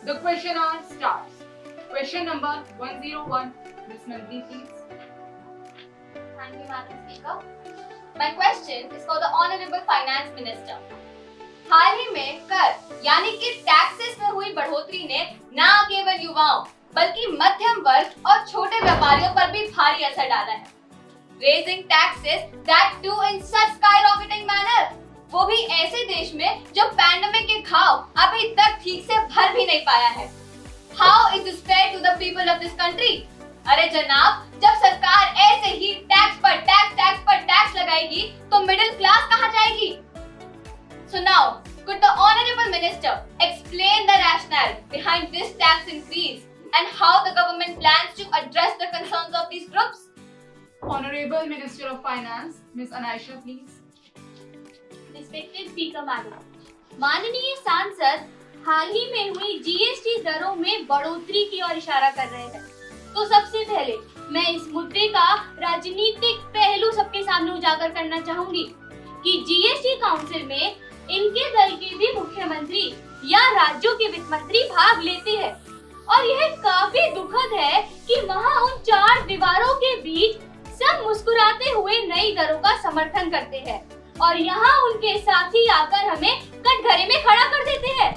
The question hour starts. Question number 101. Miss Nandini, please. Thank you, Madam Speaker. My question is for the Honorable Finance Minister. हाल ही में कर यानी कि taxes में हुई बढ़ोतरी ने न केवल युवाओं बल्कि मध्यम वर्ग और छोटे व्यापारियों पर भी भारी असर डाला है. Raising taxes that too in such skyrocketing manner, वो भी ऐसे देश में जो पैंडेमिक के घाव अभी तक ठीक से भर भी नहीं पाया है. How is this fair to the people of this country? अरे जनाब, जब सरकार ऐसे ही टैक्स पर टैक्स लगाएगी तो मिडिल क्लास कहाँ जाएगी? So now, could the Honorable Minister explain the rationale behind this tax increase and how the government plans to address the concerns of these groups? Honorable Minister of Finance, Miss Anaisha, please. Respected Speaker Madam, माननीय सांसद हाल ही में हुई GST दरों में बढ़ोतरी की ओर इशारा कर रहे हैं. तो सबसे पहले मैं इस मुद्दे का राजनीतिक पहलू सबके सामने उजागर करना चाहूंगी कि जीएसटी काउंसिल में इनके दल के भी मुख्यमंत्री या राज्यों के वित्त मंत्री भाग लेते हैं और यह काफी दुखद है कि वहां उन चार दीवारों के बीच सब मुस्कुराते हुए नई दरों का समर्थन करते हैं और यहाँ उनके साथी आकर हमें कटघरे में खड़ा कर देते हैं.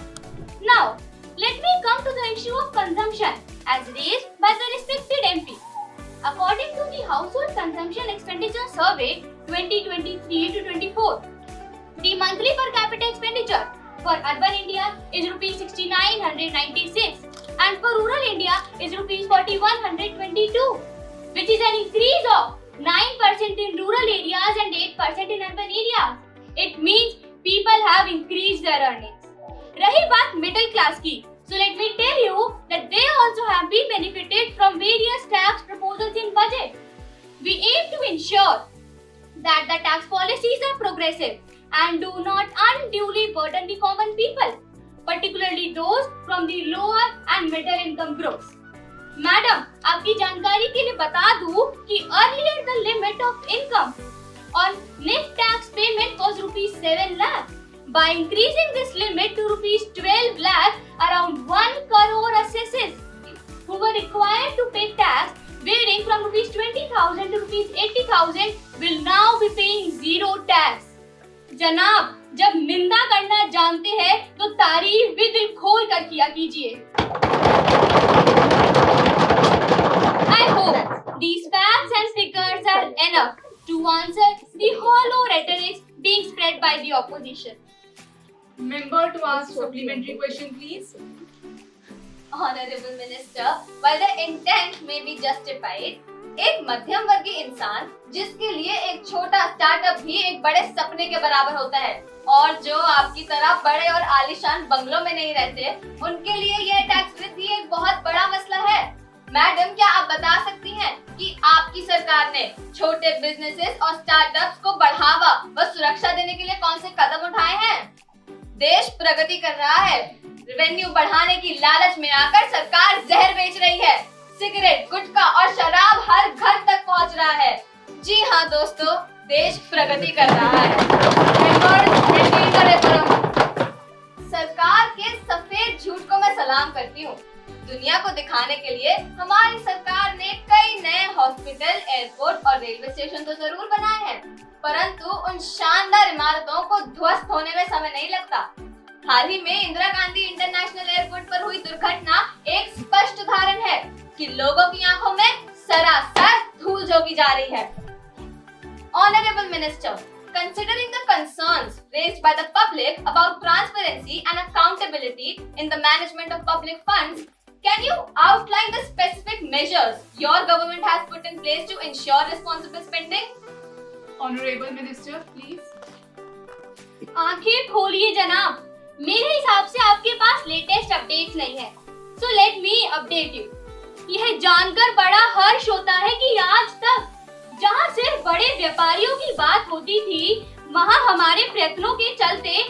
Now, let me come to the issue of consumption as raised by the respected MP. According to the Household Consumption Expenditure Survey 2023 to 24, the monthly per capita expenditure for urban India is rupees 6996 and for rural India is rupees 4122, which is an increase of 9% in rural areas and 8% in urban areas. It means people have increased their earnings. रही बात middle class की, so let me tell you that they also have been benefited from various tax proposals in budget. We aim to ensure that the tax policies are progressive and do not unduly burden the common people, particularly those from the lower and middle income groups. Madam, आपकी जानकारी के लिए बता दूं कि earlier the limit of income on net tax payment was rupees 7 lakh. By increasing this limit to rupees 12 lakh, around 1 crore assessors who were required to pay tax varying from rupees 20,000 to rupees 80,000 will now be paying zero tax. जनाब, जब निंदा करना जानते हैं तो तारीफ भी दिल खोल कर किया कीजिए. I hope these facts and figures are enough to answer the hollow rhetoric being spread by the opposition. Member to ask supplementary question, please. Honorable Minister, while the intent may be justified, एक मध्यम वर्गीय इंसान जिसके लिए एक छोटा startup भी एक बड़े सपने के बराबर होता है और जो आपकी तरह बड़े और आलीशान बंगलों में नहीं रहते, उनके लिए यह टैक्स वृद्धि एक बहुत बड़ा मसला है. मैडम, क्या आप बता सकती हैं कि आपकी सरकार ने छोटे बिजनेसेस और स्टार्टअप्स को बढ़ावा व सुरक्षा देने के लिए कौन से कदम उठाए हैं? देश प्रगति कर रहा है. रेवेन्यू बढ़ाने की लालच में आकर सरकार जहर बेच रही है. सिगरेट, गुटखा और शराब हर घर तक पहुंच रहा है. जी हाँ दोस्तों, देश प्रगति कर रहा है. सरकार के सफेद झूठ को मैं सलाम करती हूँ. दुनिया को दिखाने के लिए हमारी सरकार ने कई नए हॉस्पिटल, एयरपोर्ट और रेलवे स्टेशन तो जरूर बनाए हैं, परंतु उन शानदार इमारतों को ध्वस्त होने में समय नहीं लगता. हाल ही में इंदिरा गांधी इंटरनेशनल एयरपोर्ट पर हुई दुर्घटना एक स्पष्ट उदाहरण है कि लोगों की आंखों में सरासर धूल झोंकी जा रही है. Honorable Minister, considering the concerns raised by the public about transparency and accountability in the management of public funds, can you outline the specific measures your government has put in place to ensure responsible spending? Honorable Minister, please. आंखें खोलिए जनाब, मेरे हिसाब से आपके पास latest updates नहीं है. So let me update you. यह जानकर बड़ा हर्ष होता है कि आज तक जहां सिर्फ बड़े व्यापारियों की बात होती थी, वहां हमारे प्रयत्नों के चलते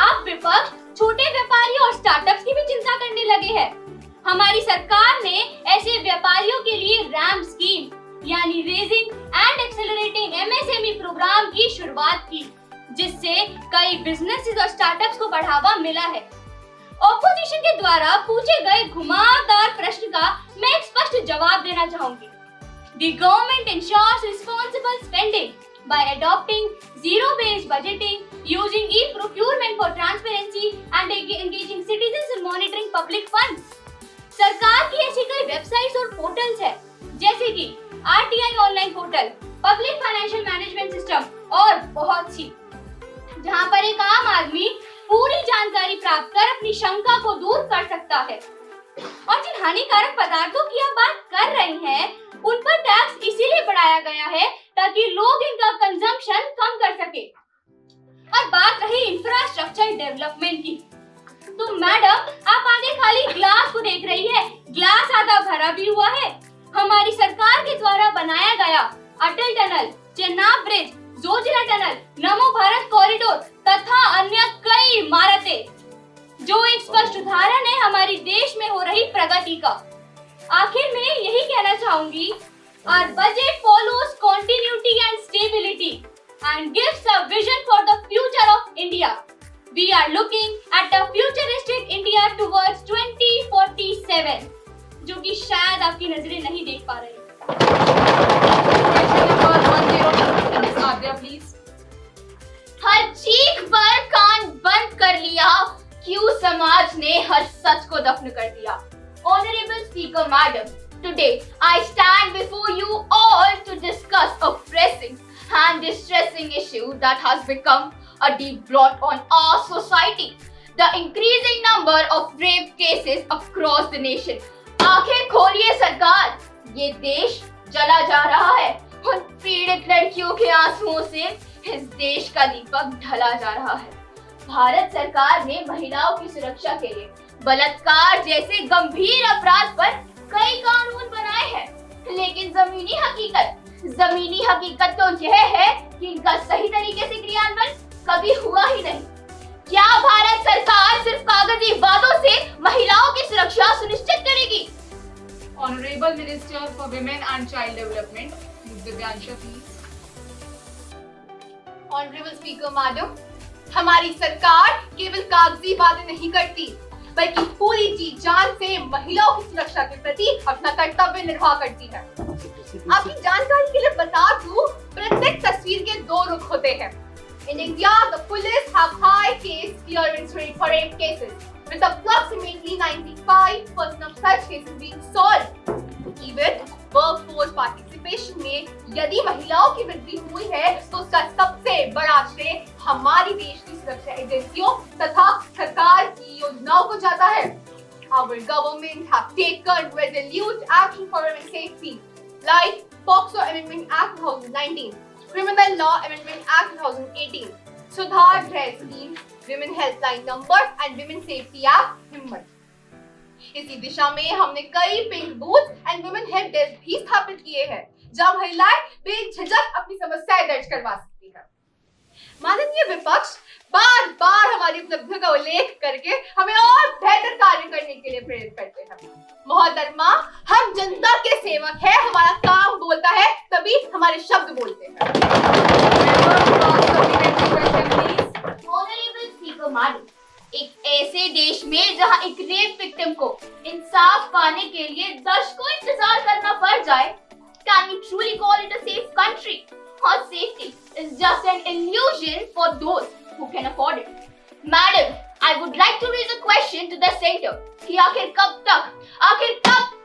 आप विपक्ष छोटे व्यापारियों और स्टार्टअप्स की भी चिंता करने लगे हैं. हमारी सरकार ने ऐसे व्यापारियों के लिए रैम्प स्कीम यानी raising and accelerating MSME programme की शुरुआत की, जिससे कई बिजनेसेस और स्टार्टअप्स को बढ़ावा मिला है. ऑपोजिशन के द्वारा पूछे गए घुमावदार प्रश्न का मैं एक स्पष्ट जवाब देना चाहूंगी। The government ensures responsible spending by adopting zero-based budgeting, using e-procurement for transparency and engaging citizens in monitoring public funds. सरकार की ऐसी कई वेबसाइट्स और पोर्टल्स है जैसे कि RTI online portal, public financial management system और बहुत सी, जहां पर एक आम आदमी पूरी जानकारी प्राप्त कर अपनी शंका को दूर कर सकता है। और जिन हानिकारक पदार्थों की आप बात कर रही हैं, उन पर टैक्स इसीलिए बढ़ाया गया है ताकि लोग इनका कंजम्पशन कम कर सके। और बात रही इंफ्रास्ट्रक्चर डेवलपमेंट की, तो मैडम आप आगे खाली ग्लास को देख रही है, ग्लास आधा भरा भी हुआ है। हमारी सरकार के द्वारा बनाया गया Atal tunnel, Chenab bridge, Zojila tunnel, Namo Bharat corridor तथा अन्य कई इमारतें जो एक स्पष्ट उदाहरण है हमारी देश में हो रही प्रगति का। आखिर में यही कहना चाहूंगी, our budget follows continuity and stability and gives a vision for the future of India. We are looking at a futuristic India towards 2047, जो कि शायद आपकी नजरें नहीं देख पा रही। हर चीख पर कान बंद कर लिया, क्यों समाज ने हर सच को दफन कर दिया। Honorable Speaker Madam, today I stand before you all to discuss a pressing and distressing issue that has become a deep blot on our society, the increasing number of rape cases across the nation. आंखें खोलिए सरकार, ये देश जला जा रहा है। उन पीड़ित लड़कियों के आंसुओं से इस देश का दीपक ढला जा रहा है। भारत सरकार ने महिलाओं की सुरक्षा के लिए बलात्कार जैसे गंभीर अपराध पर कई कानून बनाए हैं, लेकिन जमीनी हकीकत तो यह है कि इनका सही तरीके से क्रियान्वयन कभी हुआ ही नहीं। क्या भारत सरकार सिर्फ कागजी वादों से महिलाओं की सुरक्षा सुनिश्चित करेगी? Honorable Minister for Women and Child Development, Ms. Divyansha, please. Honorable Speaker Madam, हमारी सरकार केवल कागजी वादे नहीं करती, बल्कि पूरी जी जान से महिलाओं की सुरक्षा के प्रति अपना कर्तव्य निर्वाह करती है। आपकी जानकारी के लिए बता दूं, प्रत्येक तस्वीर के दो रुख होते हैं। In India, the police have high case clearance rate for rape cases, with approximately 95% of such cases being solved. Even workforce participation में यदि महिलाओं की वृद्धि हुई है, तो उसका सबसे बड़ा श्रेय हमारी देश की सुरक्षा एजेंसियों तथा सरकार की योजनाओं को जाता है। Our government have taken resolute action for women's safety, like POCSO Amendment Act 2019, Criminal Law Amendment Act 2018, Sudhar Gृह Scheme, Women Helpline Number and Women Safety Act हिम्मत। इसी दिशा में हमने कई pink booth and women help desk भी स्थापित किए हैं, जहां महिलाएं बेझिझक अपनी समस्याएं दर्ज करवा सकती हैं। माननीय विपक्ष बार बार हमारी उपलब्धियों का उल्लेख करके हमें और बेहतर कार्य करने के लिए प्रेरित करते हैं। मोहतरमा, हम जनता के सेवक हैं, हमारा काम बोलता है तभी हमारे शब्द बोलते हैं। Honorable Speaker Madam, एक ऐसे देश में जहां एक रेप विक्टिम को इंसाफ पाने के लिए दशकों इंतजार करना पड़ जाए, can we truly call it a safe country? Or safety is just an illusion for those who can afford it. Madam, I would like to raise a question to the center कि आखिर कब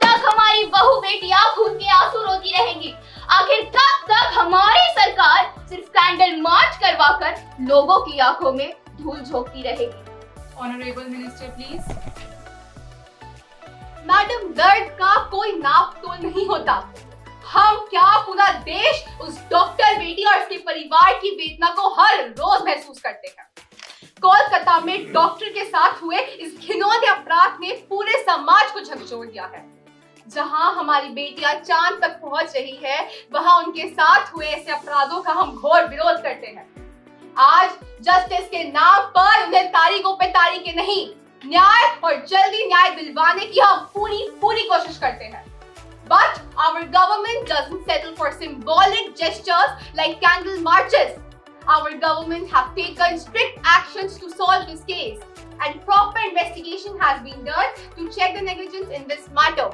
तक हमारी बहू बेटियां खून के आंसू रोती रहेंगी? आखिर कब तक हमारी सरकार सिर्फ कैंडल मार्च करवाकर लोगों की आंखों में धूल झोंकती रहेगी? Honorable Minister, please. मैडम, दर्द का कोई नाप तोल नहीं होता। हम क्या पूरा देश उस डॉक्टर बेटी और उसके परिवार की वेदना को हर रोज महसूस करते हैं। कोलकाता में डॉक्टर के साथ हुए इस घिनौने अपराध ने पूरे समाज को झकझोर दिया है। जहां हमारी बेटियां चांद तक पहुंच रही है, वहां उनके साथ हुए ऐसे अपराधों का हम घोर विरोध करते हैं। आज जस्टिस के नाम पर उन्हें तारीखों पे तारीखें नहीं, न्याय और जल्दी न्याय दिलवाने की हम पूरी कोशिश करते हैं। But our government doesn't settle for symbolic gestures like candle marches. Our government have taken strict actions to solve this case and proper investigation has been done to check the negligence in this matter.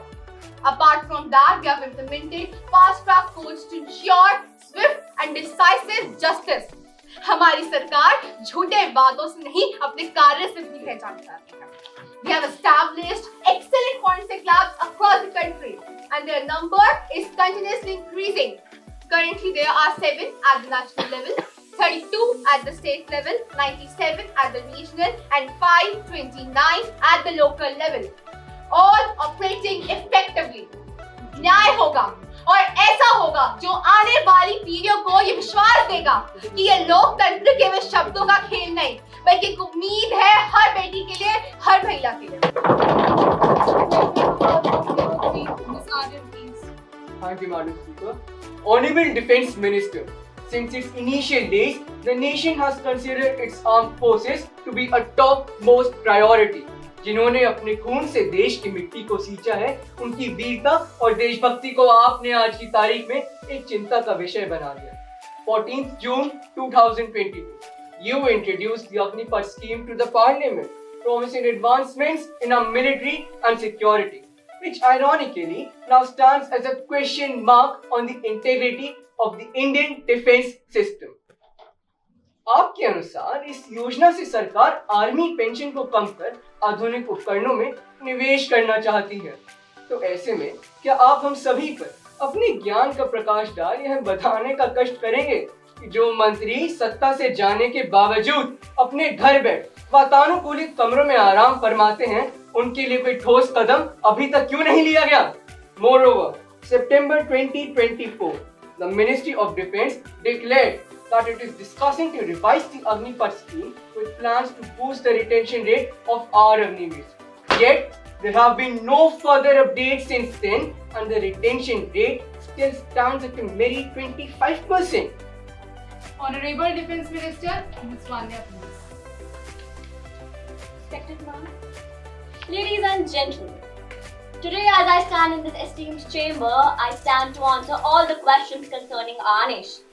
Apart from that, we have implemented fast-track courts to ensure swift and decisive justice. हमारी सरकार झूठे वादों से नहीं अपने कार्य से भी पहचान जाती है. We have established excellent forensic labs across the country, and their number is continuously increasing. Currently, there are 7 at the national level, 32 at the state level, 97 at the regional, and 529 at the local level. All operating effectively. न्याय होगा और ऐसा होगा जो आने वाली पीढ़ियों को ये विश्वास देगा कि ये लोकतंत्र केवल शब्दों का खेल नहीं बल्कि एक उम्मीद है हर बेटी के लिए, हर महिला के लिए. Miss Aryan, please. Thank you, Madam Speaker. Honorable Defence Minister, since its initial days, the nation has considered its armed forces to be a topmost priority. जिन्होंने अपने खून से देश की मिट्टी को सींचा है, उनकी वीरता और देशभक्ति को आपने आज की तारीख में एक चिंता का विषय बना दिया. 14th June 2022, you introduced the Agnipath scheme to the Parliament, promising advancements in our military and security, which ironically now stands as a question mark on the integrity of the Indian defence system. आपके अनुसार इस योजना से सरकार army pension को कम कर आधुनिक उपकरणों में निवेश करना चाहती है. तो ऐसे में क्या आप हम सभी पर अपने ज्ञान का प्रकाश डाल यह बताने का कष्ट करेंगे कि जो मंत्री सत्ता से जाने के बावजूद अपने घर बैठ वातानुकूलित कमरों में आराम फरमाते हैं, उनके लिए कोई ठोस कदम अभी तक क्यों नहीं लिया गया? Moreover, September 2024, the Ministry of Defence declared that it is discussing to revise the Agnipath scheme with plans to boost the retention rate of our Agniveers. Yet, there have been no further updates since then, and the retention rate still stands at a merry 25%. Honorable Defence Minister, Ms. Vanya, please. Respected ma'am. Ladies and gentlemen, today as I stand in this esteemed chamber, I stand to answer all the questions concerning our nation.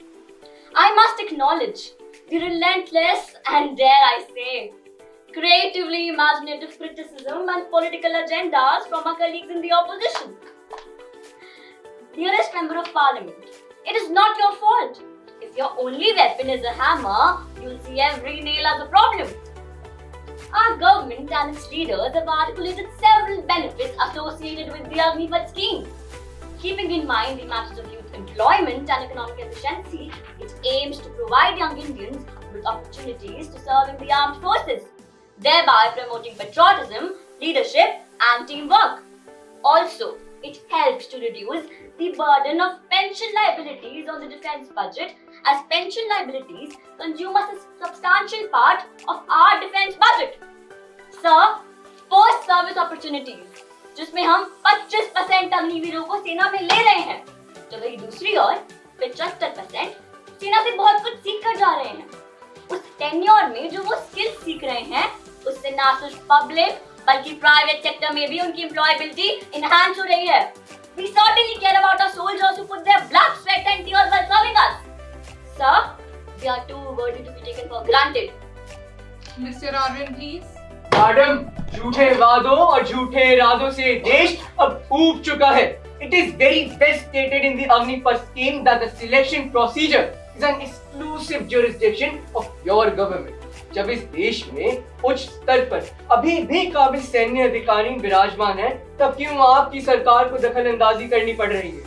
I must acknowledge the relentless and, dare I say, creatively imaginative criticism and political agendas from our colleagues in the opposition. Dearest Member of Parliament, it is not your fault. If your only weapon is a hammer, you'll see every nail as a problem. Our government and its leaders have articulated several benefits associated with the Agnipath scheme. Keeping in mind the matters of youth employment and economic efficiency, it aims to provide young Indians with opportunities to serve in the armed forces, thereby promoting patriotism, leadership and teamwork. Also, it helps to reduce the burden of pension liabilities on the defence budget, as pension liabilities consume a substantial part of our defence budget. Sir, post-service opportunities, जिसमें हम 25% अग्निवीरों को सेना में ले रहे हैं, तो वही दूसरी ओर 75% सेना से बहुत कुछ सीख कर जा रहे हैं. उस टेन्योर में जो वो स्किल सीख रहे हैं, उससे ना सिर्फ पब्लिक बल्कि प्राइवेट सेक्टर में भी उनकी एम्प्लॉयबिलिटी इनहांस हो रही है. We certainly care about our soldiers who put their blood, sweat and tears while serving us. Sir, they are too worthy to be taken for granted. Mr. Aryan, please. Madam, झूठे वादों और झूठे इरादों से देश अब ऊब चुका है. It is very best stated in the Agnipath scheme that the selection procedure is an exclusive jurisdiction of your government. जब इस देश में उच्च स्तर पर अभी भी काबिल सैन्य अधिकारी विराजमान हैं, तब क्यों आपकी सरकार को दखल अंदाजी करनी पड़ रही है?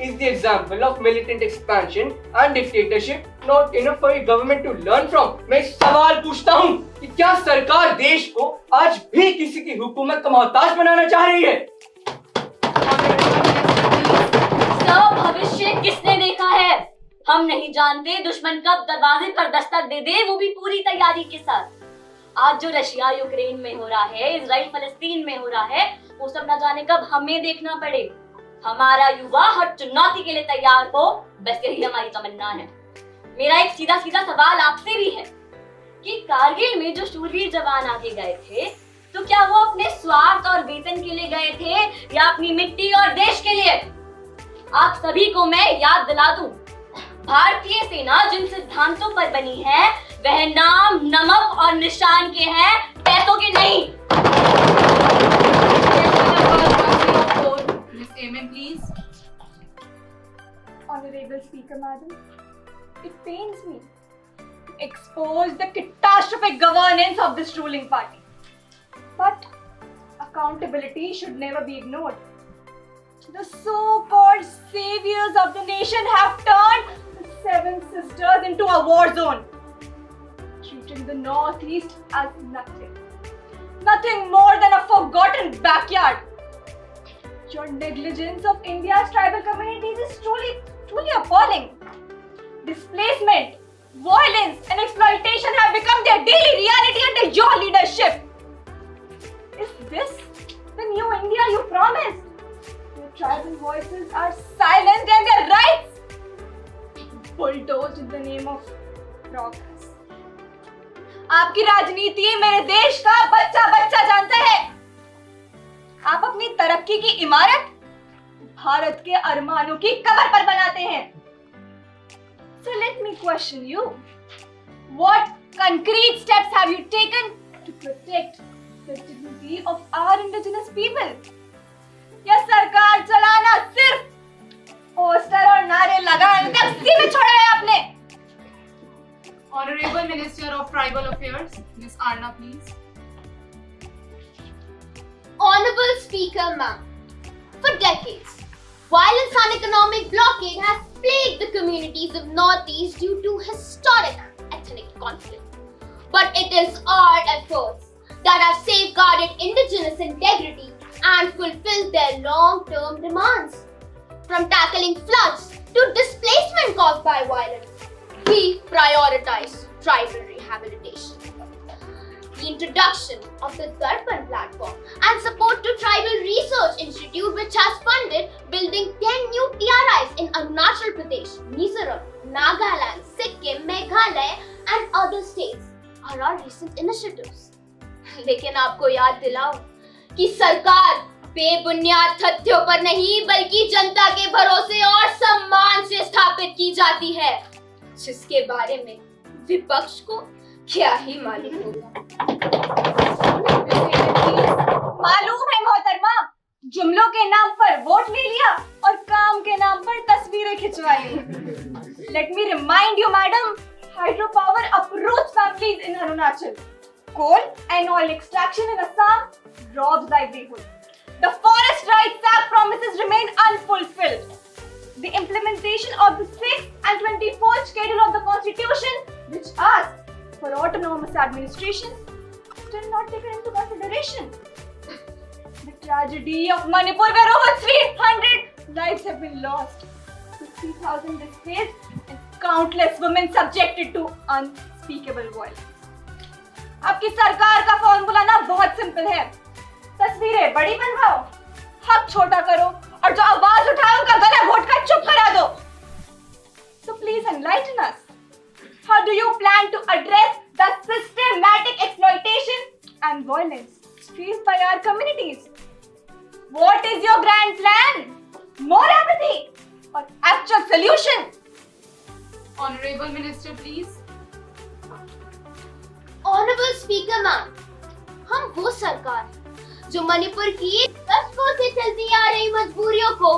Is the example of militant expansion and dictatorship not enough for a government to learn from? मैं सवाल पूछता हूँ कि क्या सरकार देश को आज भी किसी की हुकूमत का मोहताज बनाना चाह रही है? सर, भविष्य किसने देखा है? हम नहीं जानते दुश्मन कब दरवाजे पर दस्तक दे दे, वो भी पूरी तैयारी के साथ. आज जो रशिया यूक्रेन में हो रहा है, इजराइल फलस्तीन में हो रहा है, वो सब न जाने कब हमें देखना पड़े. हमारा युवा हर चुनौती के लिए तैयार हो, बस यही हमारी तमन्ना है. मेरा एक सीधा सीधा सवाल आपसे भी है कि कारगिल में जो शूरवीर जवान आगे गए थे, तो क्या वो अपने स्वार्थ और वेतन के लिए गए थे या अपनी मिट्टी और देश के लिए? आप सभी को मैं याद दिला दूं, भारतीय सेना जिन सिद्धांतों पर बनी है, वह नाम, नमक और निशान के हैं, पैसों के नहीं. exposed the catastrophic governance of this ruling party. But accountability should never be ignored. The so-called saviors of the nation have turned the Seven Sisters into a war zone, treating the Northeast as nothing. Nothing more than a forgotten backyard. Your negligence of India's tribal communities is truly appalling. Displacement, violence, and exploitation have become their daily reality under your leadership. Is this the new India you promised? Your tribal voices are silenced and their rights bulldozed in the name of progress. आपकी राजनीति मेरे देश का बच्चा बच्चा जानता है. आप अपनी तरक्की की इमारत भारत के अरमानों की कबर पर बनाते हैं. So let me question you. What concrete steps have you taken to protect the dignity of our indigenous people? या सरकार चलाना सिर्फ पोस्टर और नारे लगाने तक सीमित छोड़ा है आपने? Honorable Minister of Tribal Affairs, Ms. Arna, please. Honorable Speaker, ma'am, for decades, violence and economic blockade has plagued the communities of Northeast due to historic ethnic conflict. But it is our efforts that have safeguarded indigenous integrity and fulfilled their long-term demands. From tackling floods to displacement caused by violence, we prioritize tribal rehabilitation. The introduction of the Darpan platform and support to Tribal Research Institute, which has funded building 10 new TRIs in Arunachal Pradesh, Mizoram, Nagaland, Sikkim, Meghalaya and other states are our recent initiatives. लेकिन आपको याद दिलाऊं कि सरकार बेबुनियाद तथ्यों पर नहीं बल्कि जनता के भरोसे और सम्मान से स्थापित की जाती है, जिसके बारे में विपक्ष को क्या ही मालूम होगा. मालूम है मोहतरमा, जुमलों के नाम पर वोट ले लिया और काम के नाम पर तस्वीरें खिंचवाई. Let me remind you, madam, hydropower uproots families in Arunachal. Coal and oil extraction in Assam robs livelihood. The Forest Rights Act promises remain unfulfilled. The implementation of the 6th and 24th schedule of the Constitution, which asks for autonomous administration, still not taken into consideration. The tragedy of Manipur, where over 300 lives have been lost, 50,000 displaced, and countless women subjected to unspeakable violence. आपकी सरकार का formula ना बहुत simple है. तस्वीरें बड़ी बनवाओ, हक छोटा करो और जो आवाज उठाए उनका गला घोटकर चुप करा दो. So please enlighten us. How do you plan to address the systematic exploitation and violence faced by our communities? What is your grand plan? More apathy or actual solution? Honorable Minister, please. Honorable Speaker, ma'am, हम वो सरकार जो मणिपुर की दशकों से चलती आ रही मजबूरियों को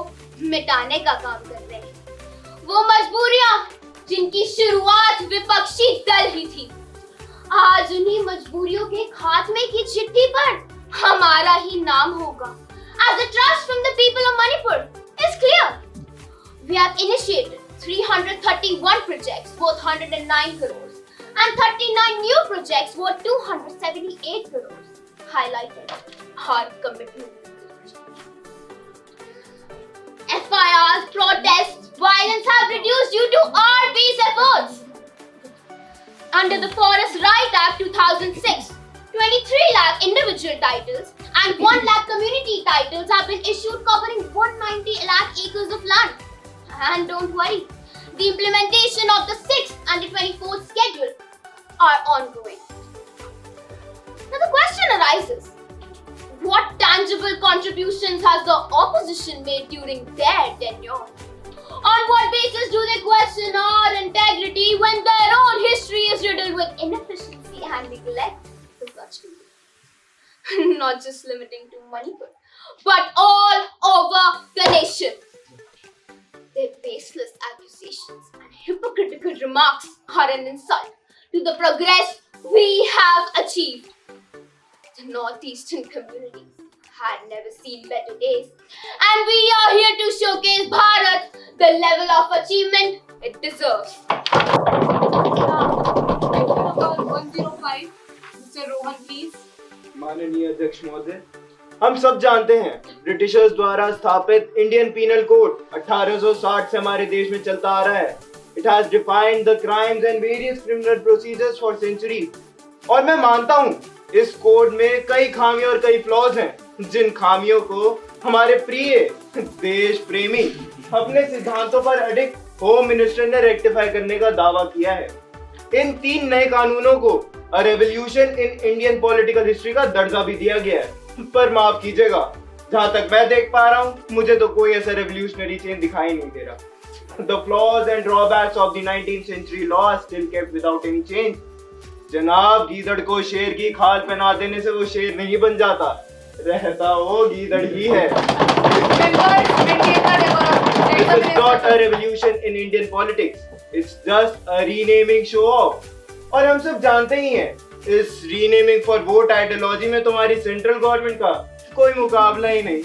मिटाने का काम कर रहे हैं. वो मजबूरियां जिनकी शुरुआत विपक्षी दल ही थी, आज उन्हीं मजबूरियों के खात्मे की चिट्ठी पर हमारा ही नाम होगा. As the trust from the people of Manipur is clear, we have initiated 331 projects worth 109 crores and 39 new projects worth 278 crores, highlighting our commitment. FIRs, protests, violence have reduced due to our peace efforts. Under the Forest Right Act 2006, 23 lakh individual titles and 1 lakh community titles have been issued covering 190 lakh acres of land. And don't worry, the implementation of the 6th and the 24th schedule are ongoing. Now the question arises, what tangible contributions has the opposition made during their tenure? On what basis do they question our integrity when their own history is riddled with inefficiency and neglect to such people? Not just limiting to Manipur, but all over the nation. Their baseless accusations and hypocritical remarks are an insult to the progress we have achieved. The northeastern communities had never seen better days, and we are here to showcase Bharat the level of achievement it deserves. Number 105, Mr. Rohan, please. माननीय अध्यक्ष महोदय, हम सब जानते हैं Britishers द्वारा स्थापित Indian penal code 1860 से हमारे देश में चलता आ रहा है. It has defined the crimes and various criminal procedures for centuries. और मैं मानता हूँ इस कोड में कई खामियां और कई फ्लॉज हैं, जिन खामियों को हमारे प्रिय देश प्रेमी अपने सिद्धांतों पर अडिग होम मिनिस्टर ने रेक्टिफाई करने का दावा किया है. इन 3 नए कानूनों को a revolution in Indian political history का दर्जा भी दिया गया है. पर माफ कीजिएगा, जहां तक मैं देख पा रहा हूं, मुझे तो कोई ऐसा रेवोल्यूशनरी चेंज दिखाई नहीं दे रहा. The flaws and drawbacks of the 19th century law are still kept without any change. जनाब, गीदड़ को शेर की खाल पहना देने से वो शेर नहीं बन जाता, रहता वो गीदड़ ही है. Members, maintain the decorum. Let the This is not a minister. revolution in Indian politics. It's just a renaming show off. और हम सब जानते ही हैं, इस रीनेमिंग फॉर वोट आइडियोलॉजी में तुम्हारी सेंट्रल गवर्नमेंट का कोई मुकाबला ही नहीं.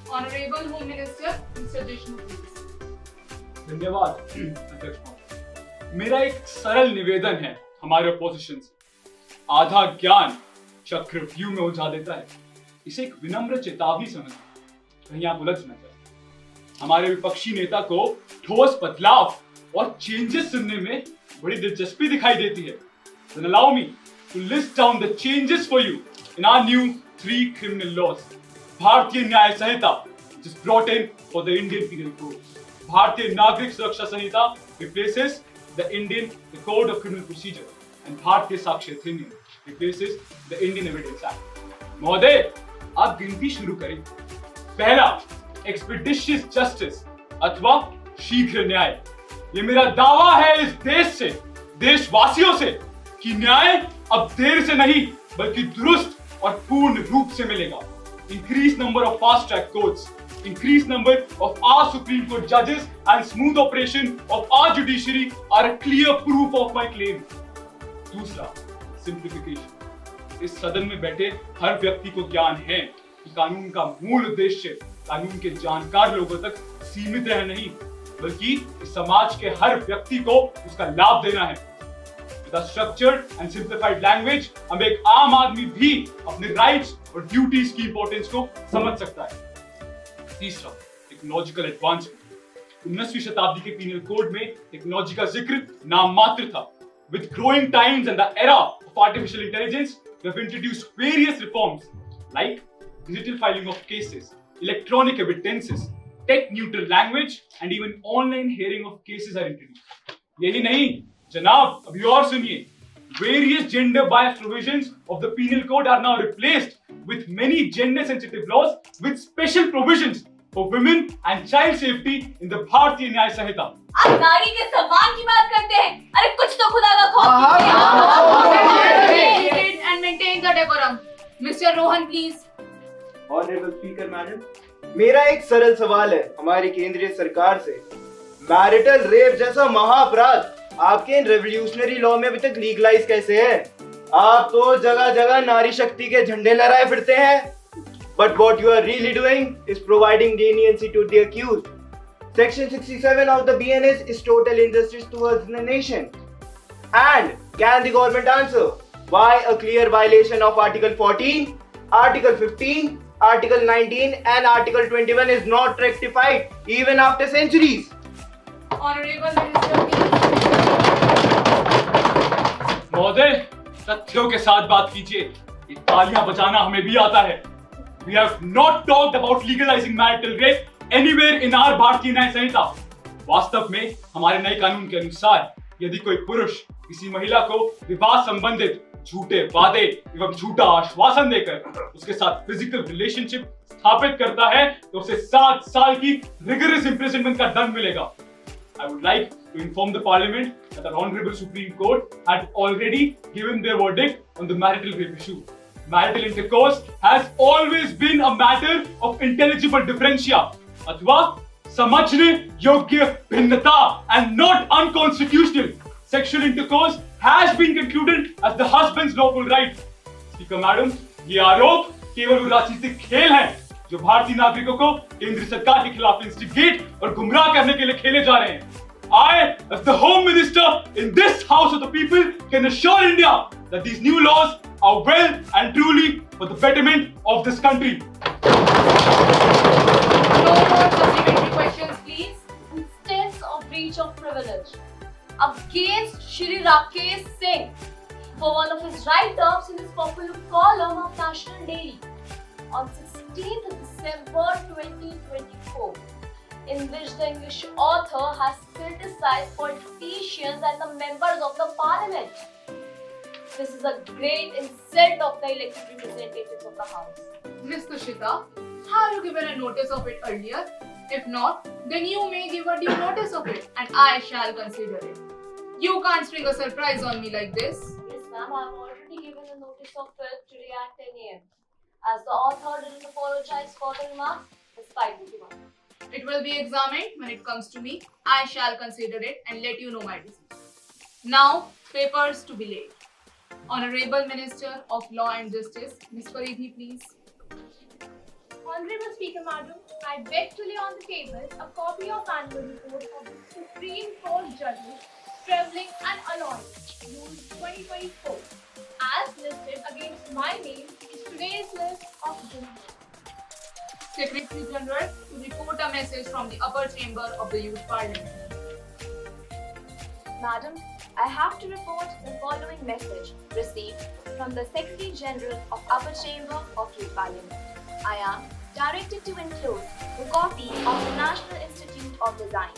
Honorable Home Minister, Mr. Deshmukh, please. धन्यवाद अध्यक्ष महोदय. मेरा एक सरल निवेदन है हमारे अपोजिशन से. आधा ज्ञान चक्रव्यूह में उलझा देता है. इसे एक विनम्र चेतावनी समझिए, कहीं आप उलझ न जाए. हमारे विपक्षी नेता को ठोस बदलाव और चेंजेस सुनने में बड़ी दिलचस्पी दिखाई देती है. Then allow me to list down the changes for you in our new 3 criminal laws. भारतीय न्याय संहिता, which is brought in for the Indian Penal Code. भारतीय नागरिक सुरक्षा संहिता replaces the Code of Criminal Procedure, and भारतीय साक्ष्य अधिनियम replaces the Indian Evidence Act. महोदय, आप गिनती शुरू करें. पहला, expeditious justice अथवा शीघ्र न्याय. ये मेरा दावा है इस देश से, देशवासियों से, कि न्याय अब देर से नहीं बल्कि दुरुस्त और पूर्ण रूप से मिलेगा. Increased number of fast track courts, increased number of our Supreme Court judges and smooth operation of our judiciary are a clear proof of my claim. दूसरा, simplification. इस सदन में बैठे हर व्यक्ति को ज्ञान है कि कानून का मूल उद्देश्य कानून के जानकार लोगों तक सीमित रह नहीं, बल्कि इस समाज के हर व्यक्ति को उसका लाभ देना है. With a structured and simplified language, हम एक आम आदमी भी अपने राइट्स और ड्यूटीज की इंपॉर्टेंस को समझ सकता है. तीसरा, टेक्नोलॉजिकल एडवांसमेंट. 19वीं शताब्दी के पीनल कोड में टेक्नोलॉजी का जिक्र नाम मात्र था. With growing times and the era of artificial intelligence, we have introduced various reforms like digital filing of cases, electronic evidences, tech-neutral language, and even online hearing of cases are introduced. यही नहीं, जनाब, अभी और सुनिए. Various gender-biased provisions of the Penal Code are now replaced with many gender-sensitive laws with special provisions for women and child safety in the Bharatiya Nyaya Sanhita. आप नारी के सम्मान की बात करते हैं. अरे कुछ तो खुदा का खौफ कीजिए. And maintain the decorum. Mr. Rohan, please. Honourable speaker madam, मेरा एक सरल सवाल है हमारी केंद्रीय सरकार से. मैरिटल रेप जैसा महाअपराध आपके इन रेवोल्यूशनरी लॉ में अभी तक लीगलाइज कैसे है? आप तो जगह जगह नारी शक्ति के झंडे लहराए फिरते हैं. But what you are really doing is providing leniency to the accused. Section 67 of the BNS is total injustice towards the nation. And can the government answer why a clear violation of Article 14, Article 15, Article 19 and Article 21 is not rectified even after centuries? Honorable Minister, please. महोदय, तथ्यों के साथ बात कीजिए. ये तालियां बजाना हमें भी आता है. We have not talked about legalizing marital rape anywhere in our भारतीय न्याय संहिता. वास्तव में हमारे नए कानून के अनुसार यदि कोई पुरुष किसी महिला को विवाह संबंधित झूठे वादे एवं झूठा आश्वासन देकर उसके साथ फिजिकल रिलेशनशिप स्थापित करता है तो उसे 7 साल की रिगरस इम्प्रिजनमेंट का दंड मिलेगा. I would like to inform the Parliament that the Honorable Supreme Court had already given their verdict on the marital rape issue. Marital intercourse has always been a matter of intelligible differentia, अथवा समझने योग्य भिन्नता, and not unconstitutional. Sexual intercourse has been concluded as the husband's lawful right. Speaker Madam, ये आरोप केवल वो राजनीतिक खेल हैं जो भारतीय नागरिकों को केंद्र सरकार के खिलाफ इंस्टिगेट और गुमराह करने के लिए खेले जा रहे हैं. I, as the Home Minister in this House of the People, can assure India that these new laws are well and truly for the betterment of this country. No more supplementary questions, please. Instance of breach of privilege against Shri Rakesh Singh for one of his write-ups in his popular column of National Daily on 16th December 2024, in which the English author has criticized politicians and the members of the parliament. This is a great insult of the elected representatives of the House. Ms. Tushita, have you given a notice of it earlier? If not, then you may give a due notice of it and I shall consider it. You can't spring a surprise on me like this. Yes, ma'am, I have already given a notice of it today at 10 a.m. as the author didn't apologize for the remarks despite the demand. It will be examined when it comes to me. I shall consider it and let you know my decision. Now, papers to be laid. Honorable Minister of Law and Justice, Ms. Faridhi, please. Honorable Speaker Madam, I beg to lay on the table a copy of annual report of the Supreme Court judges travelling and alloying, Rule 2024, as listed against my name in today's list of judges. Secretary General to report a message from the upper chamber of the Youth Parliament. Madam, I have to report the following message received from the Secretary General of Upper Chamber of Youth Parliament. I am directed to enclose the copy of the National Institute of Design,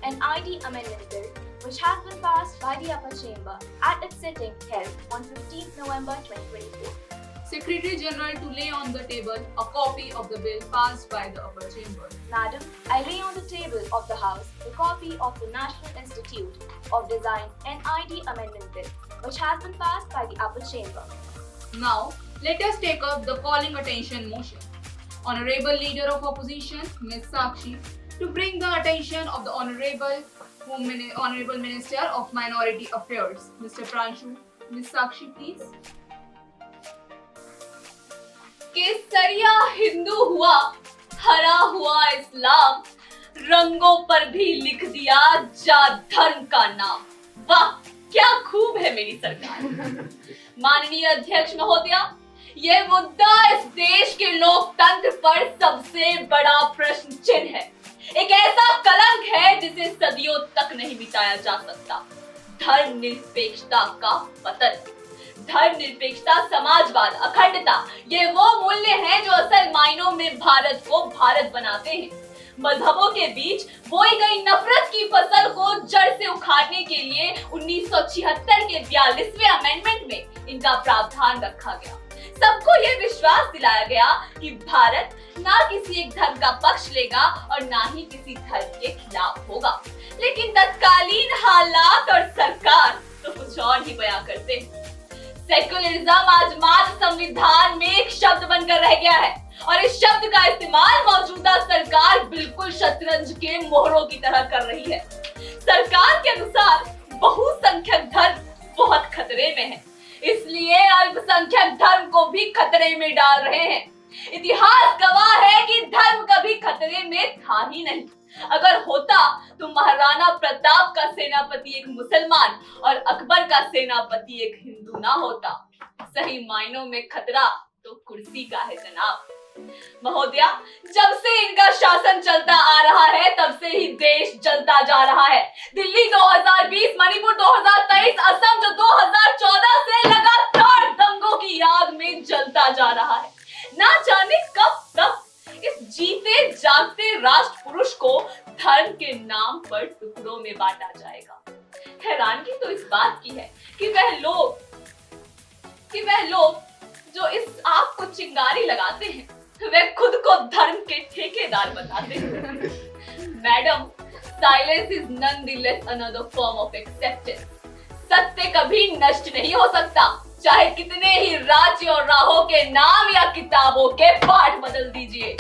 an ID amendment bill which has been passed by the Upper Chamber at its sitting held on 15th November 2024. Secretary General to lay on the table a copy of the bill passed by the upper chamber. Madam, I lay on the table of the House the copy of the National Institute of Design and ID Amendment Bill, which has been passed by the Upper Chamber. Now, let us take up the calling attention motion. Honorable Leader of Opposition, Ms. Sakshi, to bring the attention of the Honorable Minister of Minority Affairs, Mr. Pranshu. Ms. Sakshi, please. केसरिया हिंदू हुआ, हरा हुआ इस्लाम, रंगों पर भी लिख दिया जात धर्म का नाम. वाह, क्या खूब है मेरी सरकार. माननीय अध्यक्ष महोदया, यह मुद्दा इस देश के लोकतंत्र पर सबसे बड़ा प्रश्न चिन्ह है. एक ऐसा कलंक है जिसे सदियों तक नहीं मिटाया जा सकता. धर्मनिरपेक्षता का पतन. धर्मनिरपेक्षता, समाजवाद, अखंडता, ये वो मूल्य हैं जो असल मायनों में भारत को भारत बनाते हैं. मजहबों के बीच बोई गई नफरत की फसल को जड़ से उखाड़ने के लिए 1976 के 42वें अमेंडमेंट में इनका प्रावधान रखा गया. सबको ये विश्वास दिलाया गया कि भारत ना किसी एक धर्म का पक्ष लेगा और ना ही किसी धर्म के खिलाफ होगा. लेकिन तत्कालीन हालात और सरकार तो कुछ और ही बयां करते हैं. सेक्युलरिज्म आज मात्र संविधान में एक शब्द बनकर रह गया है और इस शब्द का इस्तेमाल मौजूदा सरकार बिल्कुल शतरंज के मोहरों की तरह कर रही है. सरकार के अनुसार बहुसंख्यक धर्म बहुत खतरे में है, इसलिए अल्पसंख्यक धर्म को भी खतरे में डाल रहे हैं. इतिहास गवाह है कि धर्म कभी खतरे में था ही नहीं. अगर होता तो महाराणा प्रताप का सेनापति एक मुसलमान और अकबर का सेनापति एक हिंदू ना होता. सही मायनों में खतरा तो कुर्सी का है जनाब. महोदया, जब से इनका शासन चलता आ रहा है तब से ही देश जलता जा रहा है. दिल्ली 2020, मणिपुर 2023, असम जो 2014 से लगातार दंगों की आग में जलता जा रहा है. ना जाने कब तक इस जीते जागते राष्ट्र पुरुष को धर्म के नाम पर टुकड़ों में बांटा जाएगा. हैरानगी तो इस बात की है कि वह लोग जो इस आग को चिंगारी लगाते हैं वे खुद को धर्म के ठेकेदार बताते हैं. Madam, silence is nonetheless another form of acceptance. सत्य कभी नष्ट नहीं हो सकता, चाहे कितने ही राज्य और राहों के नाम या किताबों के पाठ बदल दीजिए.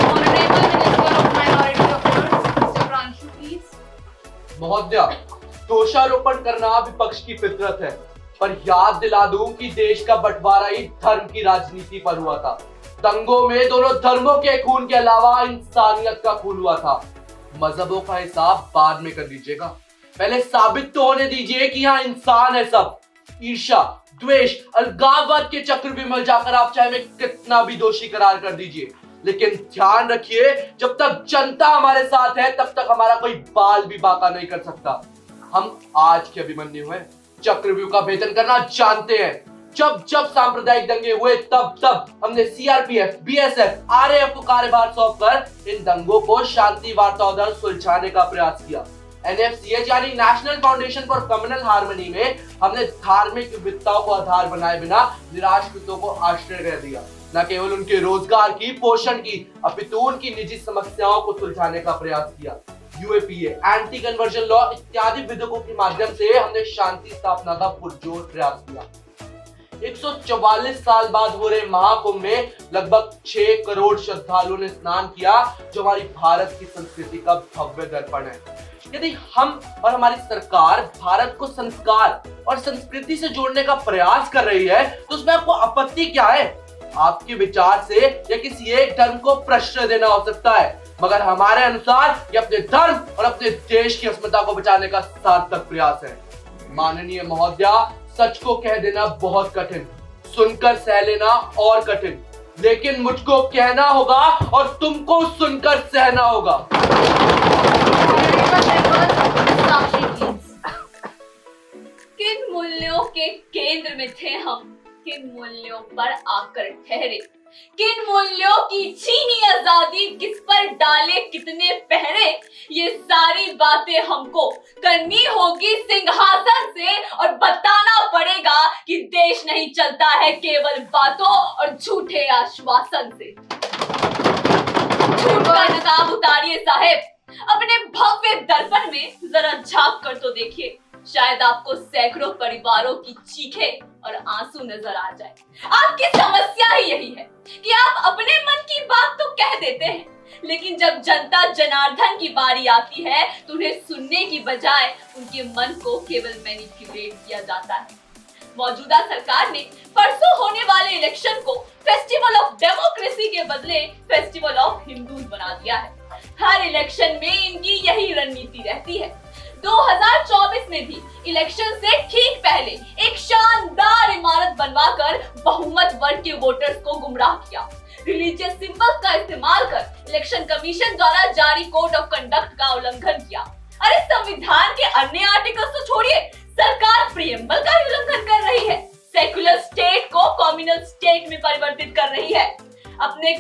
Honorable Minister of Minority Affairs, Mr. Pranshu, please. महोदया, दोषारोपण करना विपक्ष की फितरत है, पर याद दिला दूं कि देश का बंटवारा ही धर्म की राजनीति पर हुआ था। दंगों में दोनों धर्मों के खून के अलावा इंसानियत का खून हुआ था। मजहबों का हिसाब बाद में कर दीजिएगा, पहले साबित तो होने दीजिए कि यहाँ इंसान है सब। ईर्ष्या, द्वेष, अलगाववाद के चक्र में मल जाकर आप चाहे मैं कितना भी दोषी करार कर दीजिए, लेकिन ध्यान रखिए जब तक जनता हमारे साथ है तब तक हमारा कोई बाल भी बाका नहीं कर सकता। हम आज के अभिमन्यु हैं, चक्रव्यूह का भेदन करना जानते हैं। जब जब सांप्रदायिक दंगे हुए तब हमने सीआरपीएफ, बीएसएफ, आरएएफ को कार्यभार सौंपकर इन दंगों को शांति वार्ता सुलझाने का प्रयास किया। एनएफसीएच यानी national foundation for communal harmony में हमने धार्मिक विविधताओं को आधार बनाए बिना निराश्रितों को आश्रय दिया, न केवल उनके रोजगार की, पोषण की, अपितु उनकी निजी समस्याओं को सुलझाने का प्रयास किया। यूएपीए, एंटी कन्वर्जन लॉ इत्यादि विधेयकों के माध्यम से हमने शांति स्थापना का पुरजोर प्रयास किया। 144 साल बाद हो रहे महाकुंभ में लगभग 6 करोड़ श्रद्धालुओं ने स्नान किया, जो हमारी भारत की संस्कृति का भव्य दर्पण है। यदि हम और हमारी सरकार भारत को संस्कार और संस्कृति से जोड़ने का प्रयास कर रही है तो उसमें आपको आपत्ति क्या है? आपके विचार से या किसी एक धर्म को प्रश्रय देना हो सकता है, मगर हमारे अनुसार ये अपने धर्म और अपने देश की अस्मिता को बचाने का सार्थक प्रयास है। माननीय महोदया, सच को कह देना बहुत कठिन, सुनकर सह लेना और कठिन, लेकिन मुझको कहना होगा और तुमको सुनकर सहना होगा। किन मूल्यों के केंद्र में थे हम, किन मूल्यों पर आकर ठहरे, किन मूल्यों की छीनी आजादी किस पर डाले कितने पहरे, ये सारी बातें हमको करनी होगी सिंहासन से, और बताना पड़ेगा कि देश नहीं चलता है केवल बातों और झूठे आश्वासन से। झूठ का नकाब उतारिए साहेब, अपने भव्य दर्पण में जरा झांक कर तो देखिए, शायद आपको सैकड़ों परिवारों की चीखें और आंसू नजर आ जाए। आपकी समस्या ही यही है कि आप अपने मन की बात तो कह देते हैं, लेकिन जब जनता जनार्दन की बारी आती है तो उन्हें सुनने की बजाय उनके मन को केवल मैनिपुलेट किया जाता है। मौजूदा सरकार ने परसों होने वाले इलेक्शन को फेस्टिवल ऑफ डेमोक्रेसी के बदले फेस्टिवल ऑफ हिंदूज बना दिया है। हर इलेक्शन में इनकी यही रणनीति रहती है। 2024 में भी इलेक्शन से ठीक पहले एक शानदार इमारत बनवाकर बहुमत वर्ग के वोटर्स को गुमराह किया। रिलीजियस सिंबल्स का इस्तेमाल कर इलेक्शन कमीशन द्वारा जारी कोड ऑफ कंडक्ट का उल्लंघन किया। अरे संविधान के अन्य आर्टिकल्स तो छोड़िए, सरकार प्रीएम्बल का उल्लंघन कर रही है, सेक्युलर स्टेट को कम्युनल स्टेट में परिवर्तित कर रही है। अपने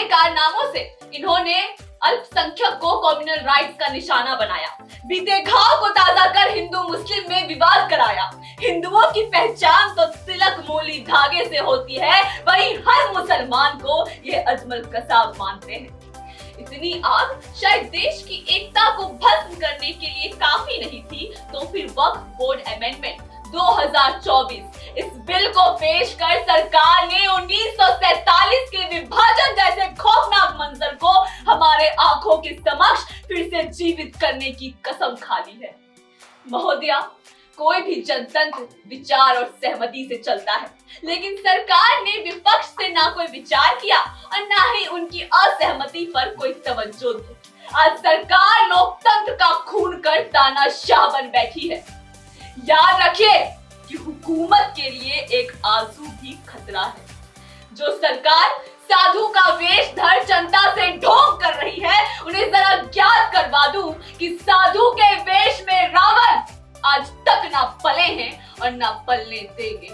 कारनामों से इन्होंने अल्पसंख्यक को कम्युनल राइट्स का निशाना बनाया, बीते घाव को ताजा कर हिंदू मुस्लिम में विवाद कराया। हिंदुओं की पहचान तो तिलक मूली धागे से होती है, वही हर मुसलमान को ये अजमल कसाब मानते हैं। इतनी आग शायद देश की एकता को भस्म करने के लिए काफी नहीं थी, तो फिर वक्फ बोर्ड अमेंडमेंट 2024 इस बिल को पेश कर सरकार ने 1947 के विभाजन जैसे खौफनाक मंजर को हमारे आंखों के समक्ष फिर से जीवित करने की कसम खा ली है। महोदया, कोई भी जनतंत्र विचार और सहमति से चलता है, लेकिन सरकार ने विपक्ष से ना कोई विचार किया और ना ही उनकी असहमति पर कोई तवज्जो दी। आज सरकार लोकतंत्र का खून कर तानाशाह बन बैठी है। याद रखिए कि हुकूमत के लिए एक आंसू भी खतरा है। जो सरकार साधु का वेश धर जनता से ढोंग कर रही है, उन्हें जरा ज्ञात करवा दूं कि साधु के वेश में रावण आज तक ना पले हैं और ना पलने देंगे।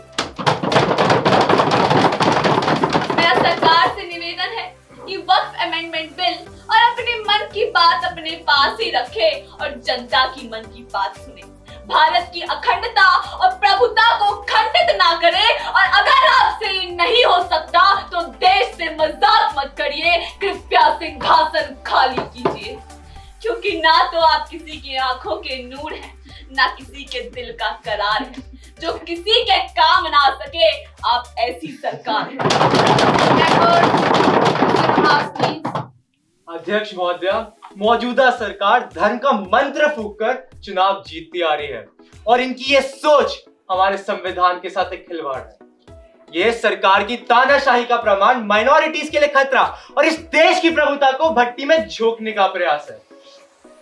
मेरा सरकार से निवेदन है कि वक्फ अमेंडमेंट बिल और अपने मन की बात अपने पास ही रखे और जनता की मन की बात सुने। भारत की अखंडता और प्रभुता को खंडित ना करे, और अगर आपसे ये नहीं हो सकता तो देश से मजाक मत करिए, कृपया सिंहासन खाली कीजिए, क्योंकि ना तो आप किसी की आंखों के नूर हैं, ना किसी के दिल का करार है। जो किसी के काम ना आ सके, आप ऐसी सरकार है। अध्यक्ष महोदया, मौजूदा सरकार धर्म का मंत्र फूंककर चुनाव जीतती आ रही है और इनकी ये सोच हमारे संविधान के साथ एक खिलवाड़ है। ये सरकार की तानाशाही का प्रमाण माइनॉरिटीज के लिए खतरा और इस देश की प्रभुता को भट्टी में झोंकने का प्रयास है।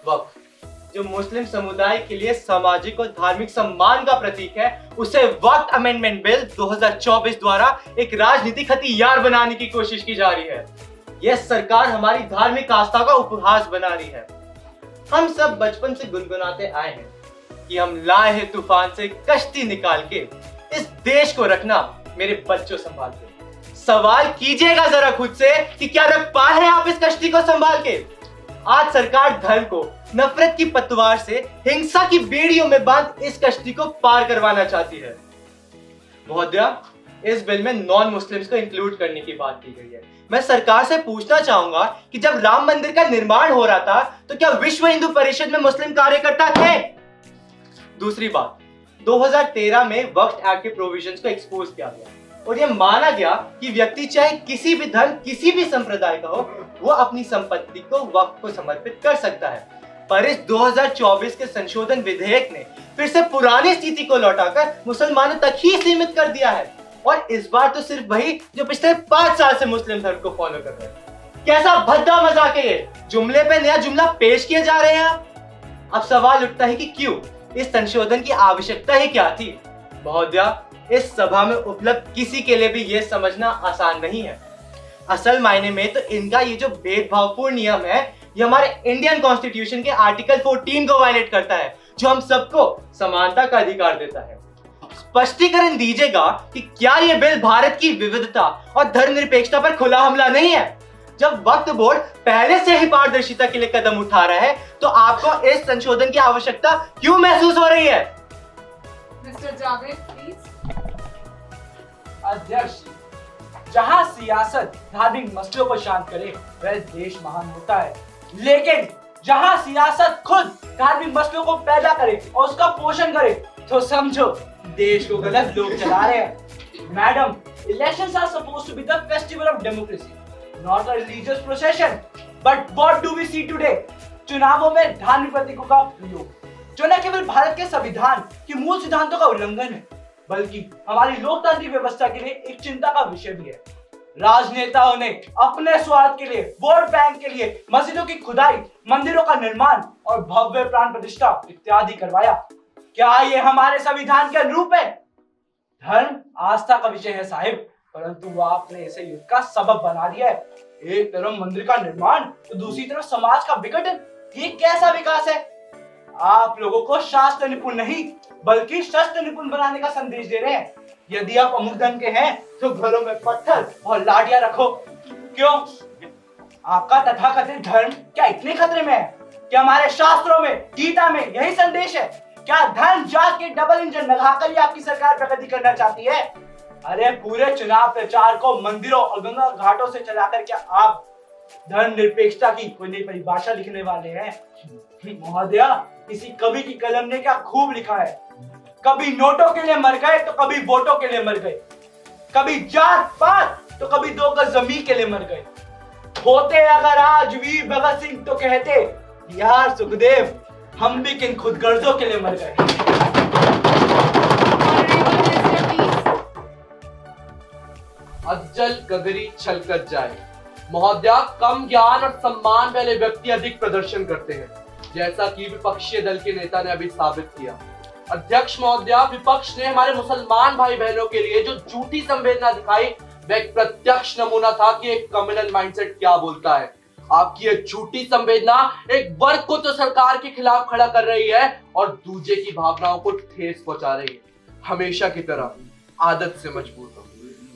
वक्त जो मुस्लिम समुदाय के लिए सामाजिक और धार्मिक सम्मान का प्रतीक है, उसे वक्त अमेंडमेंट बिल 2024 द्वारा एक राजनीतिक हथियार बनाने की कोशिश की जा रही है। यह सरकार हमारी धार्मिक आस्था का उपहास बना रही है। हम सब बचपन से गुनगुनाते आए हैं कि हम लाए हैं तूफान से कश्ती निकाल के, इस देश को रखना मेरे बच्चों संभाल के। सवाल कीजिएगा जरा खुद से कि क्या रख पाए हैं आप इस कश्ती को संभाल के। आज सरकार धर्म को नफरत की पतवार से हिंसा की बेड़ियों में बांध इस कश्ती को पार करवाना चाहती है। महोदया, इस बिल में नॉन मुस्लिम्स को इंक्लूड करने की बात की गई है। मैं सरकार से पूछना चाहूंगा कि जब राम मंदिर का निर्माण हो रहा था तो क्या विश्व हिंदू परिषद में मुस्लिम कार्यकर्ता थे? दूसरी बात, 2013 में वक्फ एक्ट के प्रोविजंस को एक्सपोज किया गया और यह माना गया कि व्यक्ति चाहे किसी भी धर्म, किसी भी संप्रदाय का हो, वो अपनी संपत्ति को वक्फ को समर्पित कर सकता है। पर इस 2024 के संशोधन विधेयक ने फिर से पुरानी स्थिति को लौटाकर मुसलमानों तक ही सीमित कर दिया है और इस बार तो सिर्फ वही जो पिछले 5 साल से मुस्लिम धर्म को फॉलो कर रहे हैं। कैसा भद्दा मजाक है ये, जुमले पे नया जुमला पेश किए जा रहे हैं। अब सवाल उठता है कि क्यों, इस संशोधन की आवश्यकता ही क्या थी? महोदया, इस सभा में उपलब्ध किसी के लिए भी यह समझना आसान नहीं है। असल मायने में तो इनका ये जो भेदभावपूर्ण नियम है, ये हमारे इंडियन कॉन्स्टिट्यूशन के आर्टिकल 14 को वायलेट करता है, जो हम सबको समानता का अधिकार देता है। स्पष्टीकरण दीजिएगा कि क्या ये बिल भारत की विविधता और धर्मनिरपेक्षता पर खुला हमला नहीं है? जब वक्फ बोर्ड पहले से ही पारदर्शिता के लिए कदम उठा रहा है, तो आपको इस संशोधन की आवश्यकता क्यों महसूस हो रही है? Mister Javed, please. अध्यक्ष, जहां सियासत धार्मिक मसलों को शांत करे वह देश महान होता है, लेकिन जहां सियासत खुद धार्मिक मसलों को पैदा करे और उसका पोषण करे तो समझो देश को गलत लोग चला रहे हैं। Madam, elections are supposed to be the festival of democracy, not a religious procession. But what do we see today? चुनावों में धार्मिक प्रतीकों का प्रयोग, जो न केवल भारत के संविधान के मूल सिद्धांतों का उल्लंघन है, बल्कि हमारी लोकतांत्रिक व्यवस्था के लिए एक चिंता का विषय भी है। राजनेताओं ने अपने स्वार्थ के लिए, वोट बैंक के लिए मस्जिदों की खुदाई, मंदिरों का निर्माण और भव्य प्राण प्रतिष्ठा इत्यादि करवाया। क्या ये हमारे संविधान के अनुरूप है? धर्म आस्था का विषय है साहिब, परंतु आपने इसे युद्ध का सबब बना दिया है। एक तरफ मंदिर का निर्माण तो दूसरी तरफ समाज का विघटन। ये कैसा विकास है? आप लोगों को शास्त्र निपुण नहीं बल्कि शस्त्र निपुण बनाने का संदेश दे रहे हैं। यदि आप अमुक धर्म के हैं तो घरों में पत्थर और लाठियां रखो। क्यों? आपका तथाकथित धर्म क्या इतने खतरे में है? क्या हमारे शास्त्रों में, गीता में यही संदेश है? क्या धर्म जात के डबल इंजन लगाकर ही आपकी सरकार प्रगति करना चाहती है? अरे पूरे चुनाव प्रचार को मंदिरों और गंगा घाटों से चलाकर क्या आप धर्म निरपेक्षता की कोई नई परिभाषा लिखने वाले हैं? महोदया, किसी कवि की कलम ने क्या खूब लिखा है, कभी नोटों के लिए मर गए तो कभी वोटों के लिए मर गए, कभी जात पात तो कभी 2 गज जमीन के लिए मर गए। होते अगर आज वीर भगत सिंह तो कहते, यार सुखदेव, हम भी किन खुद गर्जों के लिए मर गए। अज्जल गगरी छलकत जाए। महोदया, कम ज्ञान और सम्मान वाले व्यक्ति अधिक प्रदर्शन करते हैं, जैसा कि विपक्षी दल के नेता ने अभी साबित किया। अध्यक्ष महोदया, विपक्ष ने हमारे मुसलमान भाई बहनों के लिए जो झूठी संवेदना दिखाई, वह एक प्रत्यक्ष नमूना था कि एक कम्युनल माइंडसेट क्या बोलता है। आपकी ये झूठी संवेदना एक वर्ग को तो सरकार के खिलाफ खड़ा कर रही है और दूसरे की भावनाओं को ठेस पहुंचा रही है। हमेशा की तरह आदत से मजबूर हो।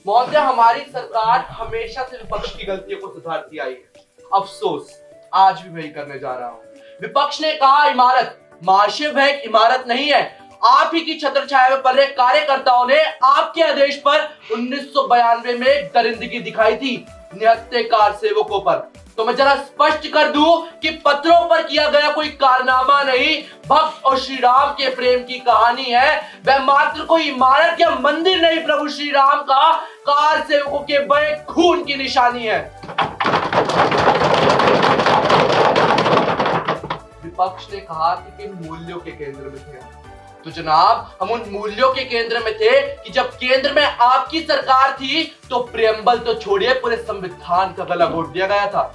महोदया, हमारी सरकार हमेशा से विपक्ष की गलतियों को सुधारती आई है। अफसोस, आज भी वही करने जा रहा हूँ। विपक्ष ने कहा इमारत, महाशय वह एक इमारत नहीं है। आप ही की छत्र छाया में पल रहे कार्यकर्ताओं ने आपके आदेश पर 1992 में दरिंदगी दिखाई थी निहत्तेकार सेवकों पर। तो मैं जरा स्पष्ट कर दूं कि पत्रों पर किया गया कोई कारनामा नहीं, भक्त और श्री राम के प्रेम की कहानी है। वह मात्र कोई इमारत या मंदिर नहीं, प्रभु श्री राम का कार सेवकों के बड़े खून की निशानी है। विपक्ष ने कहा कि किन मूल्यों के केंद्र में थे। तो जनाब, हम उन मूल्यों के केंद्र में थे कि जब केंद्र में आपकी सरकार थी तो प्रियम्बल तो छोड़िए, पूरे संविधान का गला घोट दिया गया था।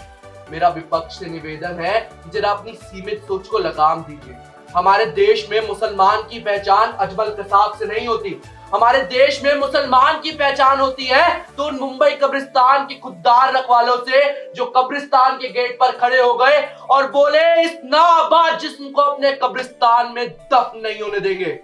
मेरा विपक्ष से निवेदन है कि जरा अपनी सीमित सोच को लगाम दीजिए। हमारे देश में मुसलमान की पहचान अजमल कसाब से नहीं होती। हमारे देश में मुसलमान की पहचान होती है तो उन मुंबई कब्रिस्तान के खुददार रखवालों से जो कब्रिस्तान के गेट पर खड़े हो गए और बोले इस नाबाद जिस्म को अपने कब्रिस्तान में दफन नहीं होने देंगे।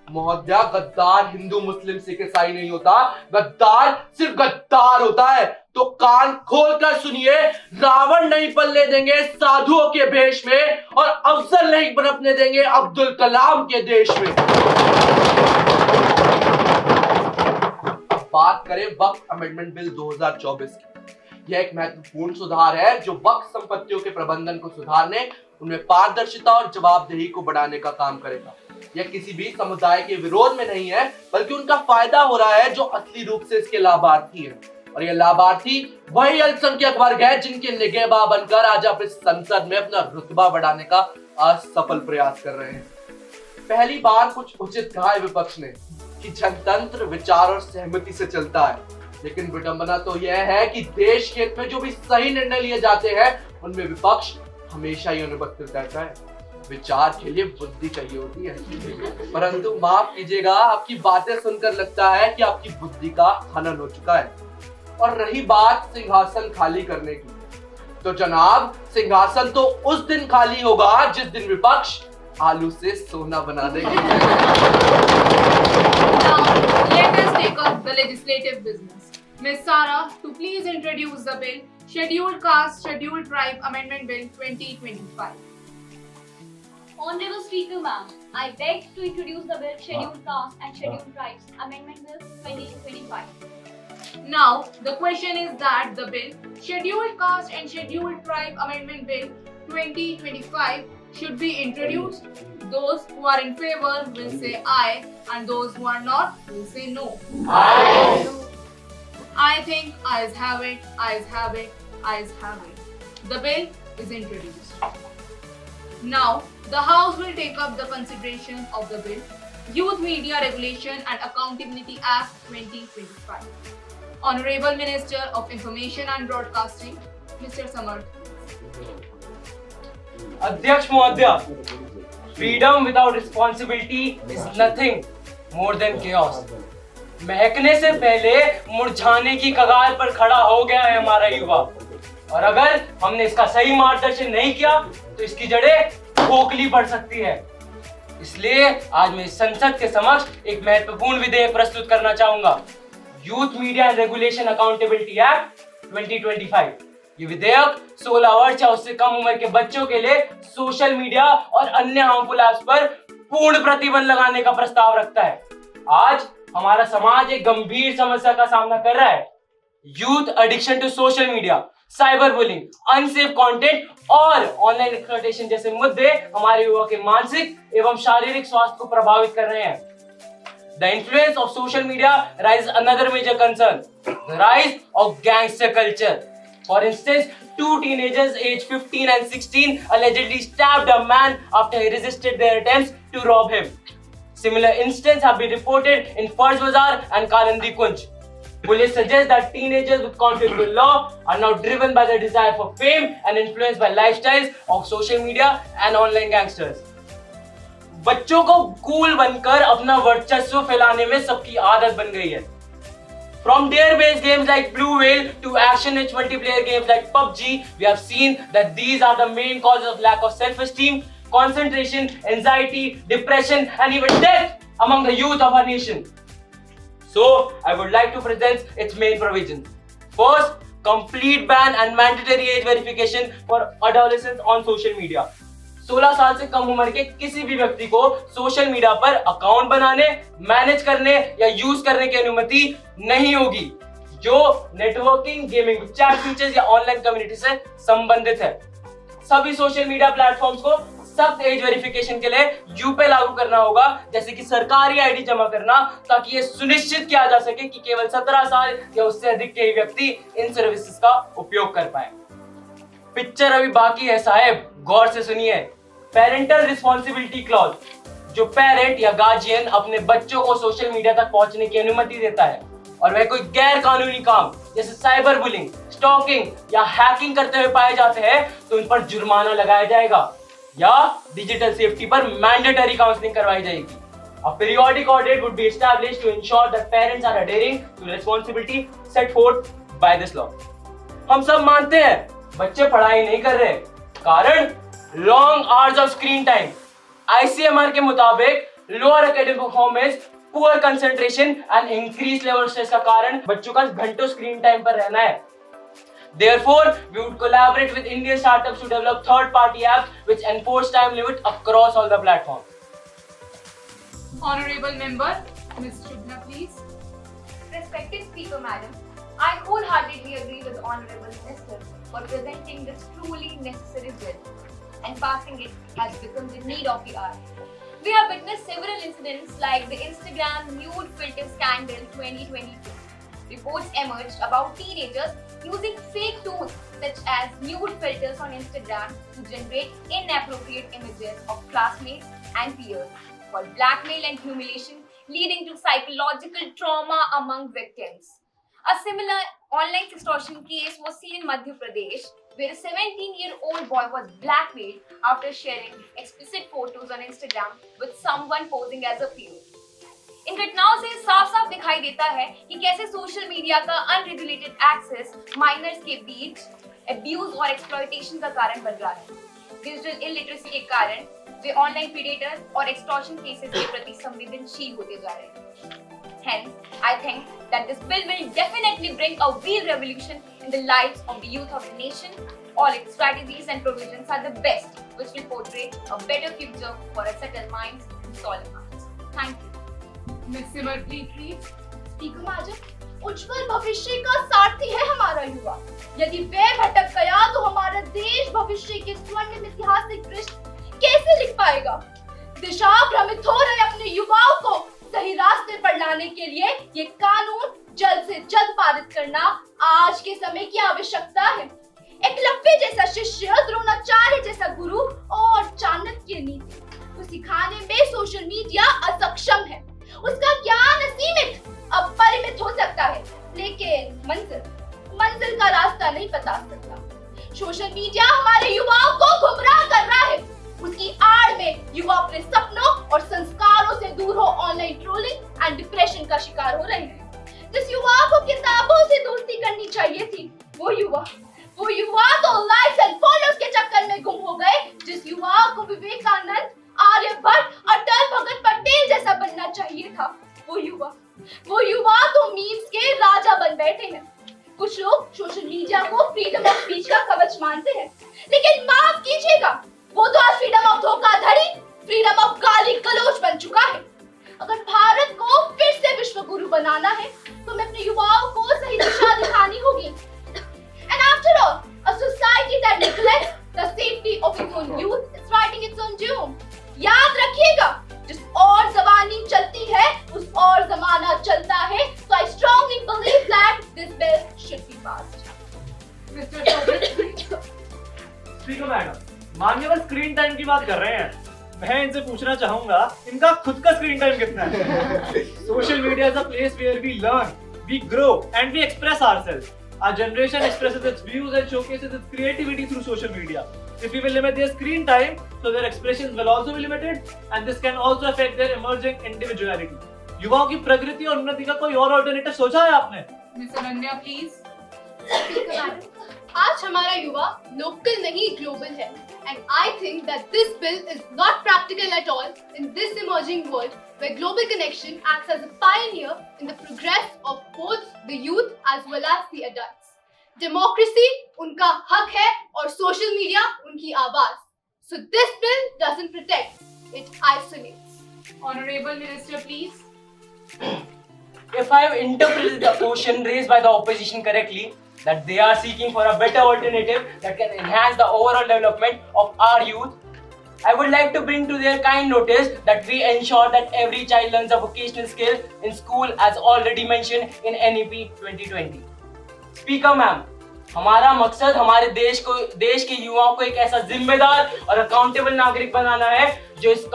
महोदया, गद्दार हिंदू मुस्लिम सिख ईसाई नहीं होता, गद्दार सिर्फ गद्दार होता है। तो कान खोलकर सुनिए, रावण नहीं पलने देंगे साधुओं के भेष में और अफजल नहीं पनपने देंगे अब्दुल कलाम के देश में। बात करें वक्फ अमेंडमेंट बिल 2024 की। यह एक महत्वपूर्ण सुधार है जो वक्फ संपत्तियों के प्रबंधन को सुधारने, उनमें पारदर्शिता और जवाबदेही को बढ़ाने का काम करेगा। यह किसी भी समुदाय के विरोध में नहीं है, बल्कि उनका फायदा हो रहा है जो असली रूप से इसके लाभार्थी हैं। और ये लाभार्थी वही अल्पसंख्यक वर्ग है जिनके निगहबान बनकर आज आप इस संसद में अपना रुतबा बढ़ाने का असफल प्रयास कर रहे हैं। पहली बार कुछ उचित कहा है विपक्ष ने कि जनतंत्र विचार और सहमति से चलता है, लेकिन विडंबना तो यह है कि देश के हित में जो भी सही निर्णय लिए जाते हैं उनमें विपक्ष हमेशा ही अनुपस्थित रहता है। विचार के लिए बुद्धि चाहिए होती है, परंतु माफ कीजिएगा, आपकी बातें सुनकर लगता है कि आपकी बुद्धि का हनन हो चुका है। और रही बात सिंहासन खाली करने की, तो जनाब, सिंहासन तो उस दिन खाली होगा जिस दिन विपक्ष आलू से सोना बना देंगे। Now, let us take up the legislative business. Ms. Sara, to please introduce the bill, Scheduled Caste, Scheduled Tribe Amendment Bill 2025. Honorable Speaker, ma'am, I beg to introduce the bill Scheduled Caste and Scheduled Tribes Amendment Bill 2025. Now, the question is that the bill, Scheduled Caste and Scheduled Tribe Amendment Bill 2025 should be introduced. Those who are in favor will say aye and those who are not will say no. Aye. I think ayes have it, ayes have it, ayes have it. The bill is introduced. Now, the House will take up the consideration of the bill, Youth Media Regulation and Accountability Act 2025. Honorable Minister of Information and Broadcasting, Mr. Samarth. अध्यक्ष महोदया, freedom without responsibility is nothing more than chaos। महकने से पहले मुरझाने की कगार पर खड़ा हो गया है हमारा युवा, और अगर हमने इसका सही मार्गदर्शन नहीं किया तो इसकी जड़ें खोखली पड़ सकती है। इसलिए आज मैं संसद के समक्ष एक महत्वपूर्ण विधेयक प्रस्तुत करना चाहूंगा, youth media and regulation accountability act 2025। ये विधेयक 16 वर्ष या उससे कम उम्र के बच्चों के लिए सोशल मीडिया और अन्य हार्मफुल ऐप्स पर पूर्ण प्रतिबंध लगाने का प्रस्ताव रखता है। आज हमारा समाज एक गंभीर समस्या का सामना कर रहा है। Youth addiction to social media, cyber bullying, unsafe content और ऑनलाइन एक्सप्लॉयटेशन जैसे मुद्दे हमारे युवा के मानसिक एवं शारीरिक स्वास्थ्य को प्रभावित कर रहे हैं। The influence of social media raises another major concern, the rise of gangster culture. For instance, two teenagers aged 15 and 16 allegedly stabbed a man after he resisted their attempts to rob him. Similar incidents have been reported in Farz Bazaar and Kalandi Kunj. Police suggest that teenagers with conflict with law are now driven by their desire for fame and influenced by lifestyles of social media and online gangsters. बच्चों को cool बनकर अपना वर्चस्व फैलाने में सबकी आदत बन गई है। From dare-based games like Blue Whale to action-rich multiplayer games like PUBG, we have seen that these are the main causes of lack of self-esteem, concentration, anxiety, depression, and even death among the youth of our nation. So, I would like to present its main provisions. First, complete ban and mandatory age verification for adolescents on social media. 16 साल से कम उम्र के किसी भी व्यक्ति को social media पर account बनाने, मैनेज करने या यूज करने की अनुमति नहीं होगी जो नेटवर्किंग, गेमिंग, चैट फीचर्स या ऑनलाइन कम्युनिटी से संबंधित है। सभी सोशल मीडिया प्लेटफॉर्म्स को सख्त एज वेरिफिकेशन के लिए यूपे लागू करना होगा, जैसे कि सरकारी आईडी जमा करना, ताकि ये सुनिश्चित किया जा सके कि केवल 17 साल या उससे अधिक के व्यक्ति इन सर्विसेज का उपयोग कर पाए। पिक्चर अभी बाकी है साहब, गौर से सुनिए। पेरेंटल रिस्पॉन्सिबिलिटी क्लॉज, जो पेरेंट या गार्जियन अपने बच्चों को सोशल मीडिया तक पहुंचने की अनुमति देता है और वह कोई गैर कानूनी काम जैसे साइबर बुलिंग, स्टॉकिंग या हैकिंग करते हुए पाए जाते हैं तो उन पर जुर्माना लगाया जाएगा या डिजिटल सेफ्टी पर मैंडेटरी काउंसलिंग करवाई जाएगी। A periodic audit would be established to ensure that parents are adhering to responsibility set forth by this law. हम सब मानते हैं बच्चे पढ़ाई नहीं कर रहे, कारण long hours of screen time. ICMR के मुताबिक lower academic performance, poor concentration and increase level stress का कारण बच्चों का घंटों स्क्रीन टाइम पर रहना है। Therefore, we would collaborate with Indian startups to develop third-party apps which enforce time limit across all the platforms. Honorable member, Ms. Shubhna, please. Respected Speaker Madam, I wholeheartedly agree with the Honorable Minister for presenting this truly necessary bill and passing it has become the need of the hour. We have witnessed several incidents like the Instagram nude filter scandal 2022. Reports emerged about teenagers using fake tools such as nude filters on Instagram to generate inappropriate images of classmates and peers for blackmail and humiliation, leading to psychological trauma among victims. A similar online extortion case was seen in Madhya Pradesh, where a 17-year-old boy was blackmailed after sharing explicit photos on Instagram with someone posing as a peer. इन घटनाओं से साफ-साफ दिखाई देता है कि कैसे social media का unregulated access miners के बीच अब्यूज और एक्सप्लॉयटेशन का कारण बन रहा है। डिजिटल इलिटरेसी के कारण वे ऑनलाइन प्रेडेटर्स और एक्सटॉर्शन केसेस के प्रति संवेदनशील होते जा रहे हैं। Hence, I think that this bill will definitely bring a real revolution in the lives of the youth of the nation. All its strategies and provisions are the best, which will portray a better future for our settled minds and solid hearts. Thank you. Ms. Simmertly, please. Speaker madam, उज्जवल भविष्य का सारथी है हमारा युवा। यदि वह भटक गया तो हमारा देश भविष्य के स्वर्णिम ऐतिहासिक पृष्ठ कैसे लिख पाएगा? दिशा भ्रमित हो रहे अपने युवाओं को सही रास्ते पर लाने के लिए ये कानून जल्द से जल्द पारित करना आज के समय की आवश्यकता है। एकलव्य जैसा शिष्य, द्रोणाचार्य जैसा गुरु और चाणक्य नीति को सिखाने में सोशल मीडिया असक्षम है। उसका ज्ञान असीमित, अपरिमित हो सकता है, लेकिन मंजिल का रास्ता नहीं बता सकता। सोशल मीडिया हमारे युवाओं को गुमराह कर रहा है। उसकी आड़ में युवा अपने सपनों और संस्कारों से दूर हो ऑनलाइन ट्रोलिंग एंड डिप्रेशन का शिकार हो रहे हैं। जिस युवा को किताबों से दोस्ती करनी चाहिए थी, वो युवा तो लाइक्स एंड फॉलोअर्स के चक्कर में गुम हो गए। जिस युवा को विवेकानंद, आर्यभट्ट, अटल, भगत पटेल जैसा बनना चाहिए था, वो युवा तो मीम्स के राजा बन बैठे हैं। कुछ लोग सोशल मीडिया को फ्रीडम ऑफ स्पीच का कवच मानते हैं, लेकिन माफ कीजिएगा, वो तो आज फ्रीडम ऑफ धोखाधड़ी, फ्रीडम ऑफ गाली गलौज बन चुका है। अगर भारत को फिर से विश्व गुरु बनाना है, तो हमें अपने युवाओं को सही दिशा दिखानी होगी। And after all, a society that neglects the safety of its own youth is writing its own doom. याद रखिएगा, जिस और ज़बानी चलती है, उस और ज़माना चलता है। So I strongly believe that this bill should be passed. Mr. Tobin. Speaker madam, माननीय स्क्रीन टाइम की बात कर रहे हैं। मैं इनसे पूछना चाहूंगा, इनका खुद का स्क्रीन टाइम कितना है? Social media is a place where we learn, we grow and we express ourselves. Our generation expresses its views and showcases its creativity through social media. If we will limit their screen time, so their expressions will also be limited, and this can also affect their emerging individuality. युवाओं की प्रगति और उन्नति का कोई और alternative सोचा है आपने? Ms. Ananya, please. आज हमारा युवा लोकल नहीं ग्लोबल है, and I think that this bill is not practical at all in this emerging world where global connection acts as a pioneer in the progress of both the youth as well as the adults. Democracy उनका हक है और social media उनकी आवाज. So this bill doesn't protect, it isolates. Honorable Minister, please. If I have interpreted the motion raised by the opposition correctly, that they are seeking for a better alternative that can enhance the overall development of our youth, I would like to bring to their kind notice that we ensure that every child learns a vocational skill in school as already mentioned in NEP 2020. Speaker ma'am, हमारा मकसद हमारे देश के युवाओं को एक ऐसा जिम्मेदार और अकाउंटेबल नागरिक बनाना है जो इस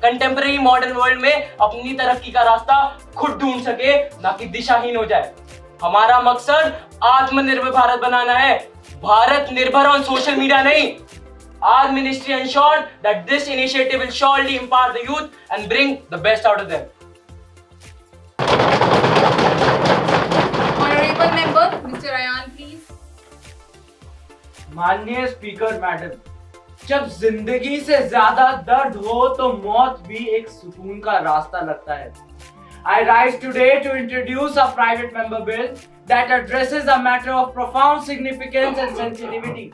कंटेम्पररी मॉडर्न वर्ल्ड में अपनी तरक्की का रास्ता खुद ढूंढ सके, ना कि दिशाहीन हो जाए। हमारा मकसद आत्मनिर्भर भारत बनाना है, भारत निर्भर ऑन सोशल मीडिया नहीं। Our ministry ensured that this initiative will surely empower the youth and bring the best out of them. Honorable member, Mr. Ayan, please. माननीय स्पीकर मैडम, जब जिंदगी से ज्यादा दर्द हो तो मौत भी एक सुकून का रास्ता लगता है। I rise today to introduce a private member bill that addresses a matter of profound significance and sensitivity.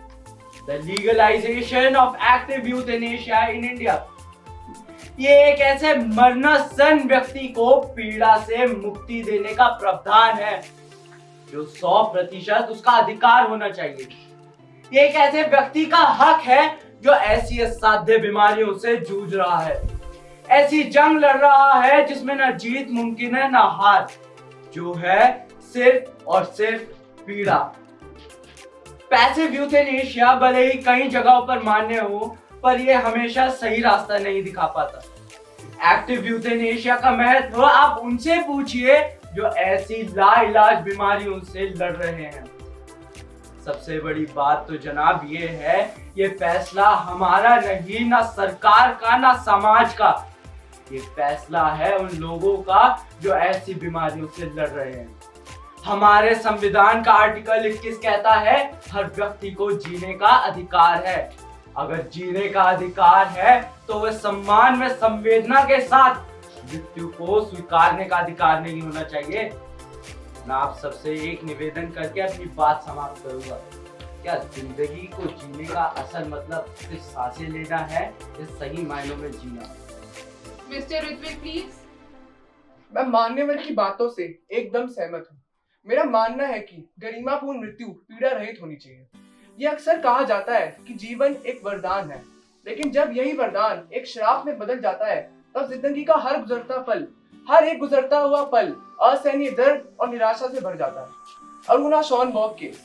The legalization of active euthanasia in India. ये एक ऐसे मरनासन व्यक्ति को पीड़ा से मुक्ति देने का प्रावधान है जो 100% उसका अधिकार होना चाहिए। ये एक ऐसे व्यक्ति का हक है जो ऐसी असाध्य बीमारियों से जूझ रहा है, ऐसी जंग लड़ रहा है जिसमें न जीत मुमकिन है न हार, जो है सिर्फ और सिर्फ पीड़ा। पैसिव यूथेनेशिया भले ही कई जगहों पर मान्य हो, पर यह हमेशा सही रास्ता नहीं दिखा पाता। एक्टिव यूथेनेशिया का महत्व आप उनसे पूछिए जो ऐसी लाइलाज बीमारियों से लड़ रहे हैं। सबसे बड़ी बात तो जनाब ये है, ये फैसला हमारा नहीं, ना सरकार का ना समाज का। ये फैसला है उन लोगों का जो ऐसी बीमारियों से लड़ रहे हैं। हमारे संविधान का आर्टिकल 21 कहता है हर व्यक्ति को जीने का अधिकार है। अगर जीने का अधिकार है तो वह सम्मान में संवेदना के साथ मृत्यु को स्वीकारने का अधिकार नहीं होना चाहिए। मैं आप सबसे एक निवेदन करके अपनी बात समाप्त करूंगा। क्या जिंदगी को जीने का असल मतलब सिर्फ सांसें लेना है या सही मायनों में जीना? Mr. Ritwik, please. मैं मान्यवर की बातों से एकदम सहमत हूँ। मेरा मानना है कि गरिमापूर्ण मृत्यु पीड़ा रहित होनी चाहिए। यह अक्सर कहा जाता है कि जीवन एक वरदान है, लेकिन जब यही वरदान एक श्राप में बदल जाता है तब जिंदगी का हर एक गुजरता हुआ पल असहनीय दर्द और निराशा से भर जाता है। अरुणा शॉन बॉब केस,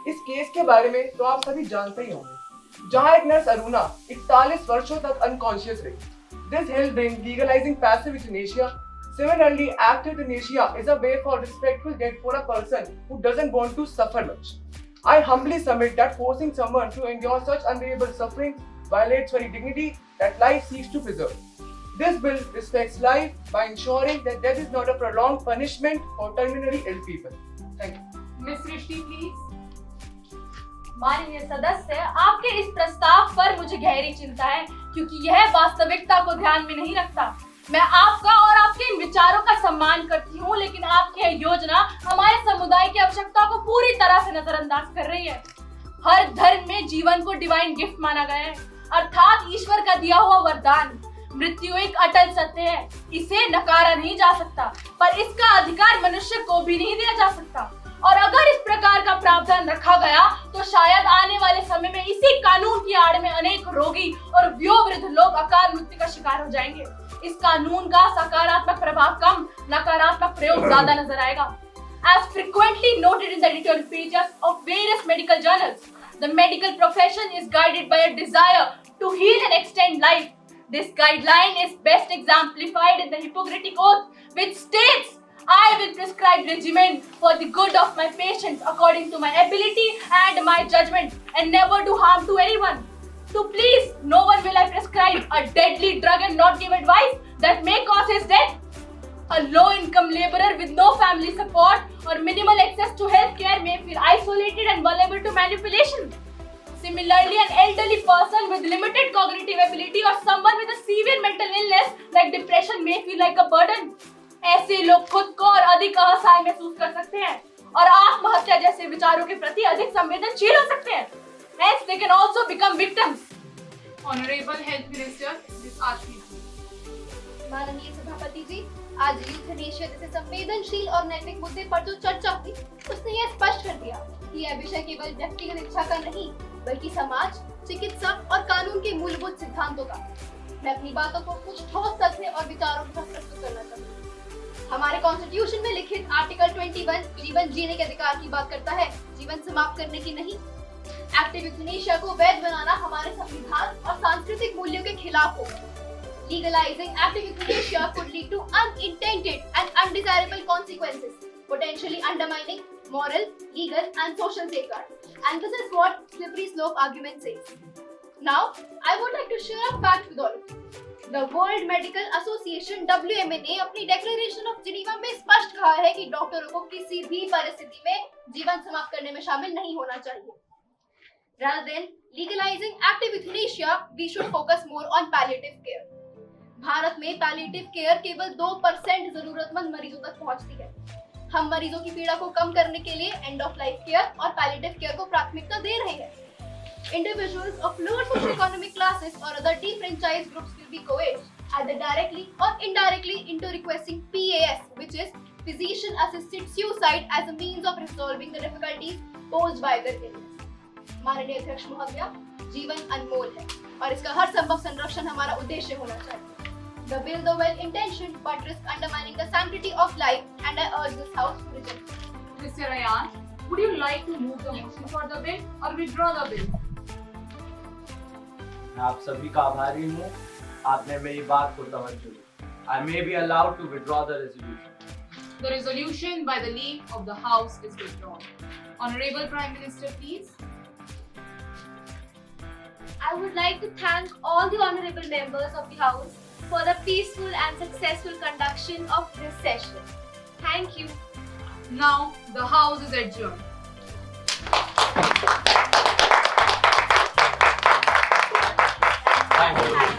इस केस के बारे में तो आप सभी जानते ही होंगे, जहां एक नर्स अरुणा 41 वर्षों तक अनकॉन्शियस रही। This helped in legalizing passive euthanasia. Similarly, active euthanasia is a way for respectful death for a person who doesn't want to suffer much. I humbly submit that forcing someone to endure such unbearable suffering violates very dignity that life seeks to preserve. This bill respects life by ensuring that death is not a prolonged punishment for terminally ill people. Thank you. Miss Rishti, please. माननीय सदस्य, आपके इस प्रस्ताव पर मुझे गहरी चिंता है क्योंकि यह वास्तविकता को ध्यान में नहीं रखता। मैं आपका और आपके इन विचारों का सम्मान करती हूँ, लेकिन आपकी यह योजना हमारे समुदाय की आवश्यकता को पूरी तरह से नजरअंदाज कर रही है। हर धर्म में जीवन को डिवाइन गिफ्ट माना गया है, अर्थात ईश्वर का दिया हुआ वरदान। मृत्यु एक अटल सत्य है, इसे नकारा नहीं जा सकता, पर इसका अधिकार मनुष्य को भी नहीं दिया जा सकता। और अगर इस प्रकार का प्रावधान रखा गया तो शायद आने वाले समय में इसी कानून की आड़ में अनेक रोगी और वयोवृद्ध लोग अकाल मृत्यु का शिकार हो जाएंगे। इस कानून का सकारात्मक प्रभाव कम, नकारात्मक प्रयोग ज्यादा नजर आएगा। As frequently noted in the editorial pages of various medical journals, the medical profession is guided by a desire to heal and extend life. This guideline is best exemplified in the Hippocratic Oath, which states, I will prescribe regimen for the good of my patients according to my ability and my judgment, and never do harm to anyone. To please no one will I prescribe a deadly drug and not give advice that may cause his death. A low-income laborer with no family support or minimal access to health care may feel isolated and vulnerable to manipulation. Similarly, an elderly person with limited cognitive ability or someone with a severe mental illness like depression may feel like a burden. ऐसे लोग खुद को और अधिक असहाय महसूस कर सकते हैं और आत्महत्या जैसे विचारों के प्रति अधिक संवेदनशील हो सकते हैं। Hence, they can also become victims. Honorable Health Minister, Ms. Ashmi. माननीय सभापति जी, आज यूथनेशिया जैसे संवेदनशील और नैतिक मुद्दे पर जो चर्चा हुई, उसने यह स्पष्ट कर दिया कि यह विषय केवल व्यक्तिगत इच्छा का नहीं, बल्कि समाज, चिकित्सा और कानून के मूलभूत सिद्धांतों का। मैं अपनी बातों को कुछ ठोस तथ्य और विचारों के साथ प्रस्तुत करना चाहूँगी। हमारे कॉन्स्टिट्यूशन में लिखित आर्टिकल 21 जीवन जीने के अधिकार की बात करता है, जीवन समाप्त करने की नहीं। एक्टिव यूथनेशिया को वैध बनाना हमारे संविधान और सांस्कृतिक मूल्यों के खिलाफ होगा। Legalizing active euthanasia could lead to unintended and undesirable consequences, potentially undermining moral, legal, and social safeguards. And this is what slippery slope argument says. Now, I would like to share a fact with all of you. The World Medical Association (WMA) ने अपनी Declaration of Geneva में स्पष्ट कहा है कि डॉक्टरों को किसी भी परिस्थिति में जीवन समाप्त करने में शामिल नहीं होना चाहिए। Rather than legalizing active euthanasia, we should focus more on palliative care. Bharat में पैलिएटिव केयर केवल 2% जरूरतमंद मरीजों तक पहुंचती है। हम मरीजों की पीड़ा को कम करने के लिए एंड ऑफ लाइफ केयर और पैलिएटिव केयर को प्राथमिकता दे रहे हैं। Individuals of lower socio-economic classes or other defranchised groups will be coerced either directly or indirectly into requesting PAS, which is physician-assisted suicide, as a means of resolving the difficulties posed by their illness. माननीय अध्यक्ष महोदया, जीवन अनमोल है और इसका हर संभव संरक्षण हमारा उद्देश्य होना चाहिए। The bill, though well-intentioned, but risks undermining the sanctity of life, and I urge this House to reject it. Mr. Ayan, would you like to move the motion for the bill or withdraw the bill? मैं आप सभी का आभारी हूँ, आपने मेरी बात को तवज्जो दी। I may be allowed to withdraw the resolution. The resolution by the leave of the House is withdrawn. Honorable Prime Minister, please. I would like to thank all the honorable members of the House for the peaceful and successful conduction of this session. Thank you. Now the House is adjourned. Thank you.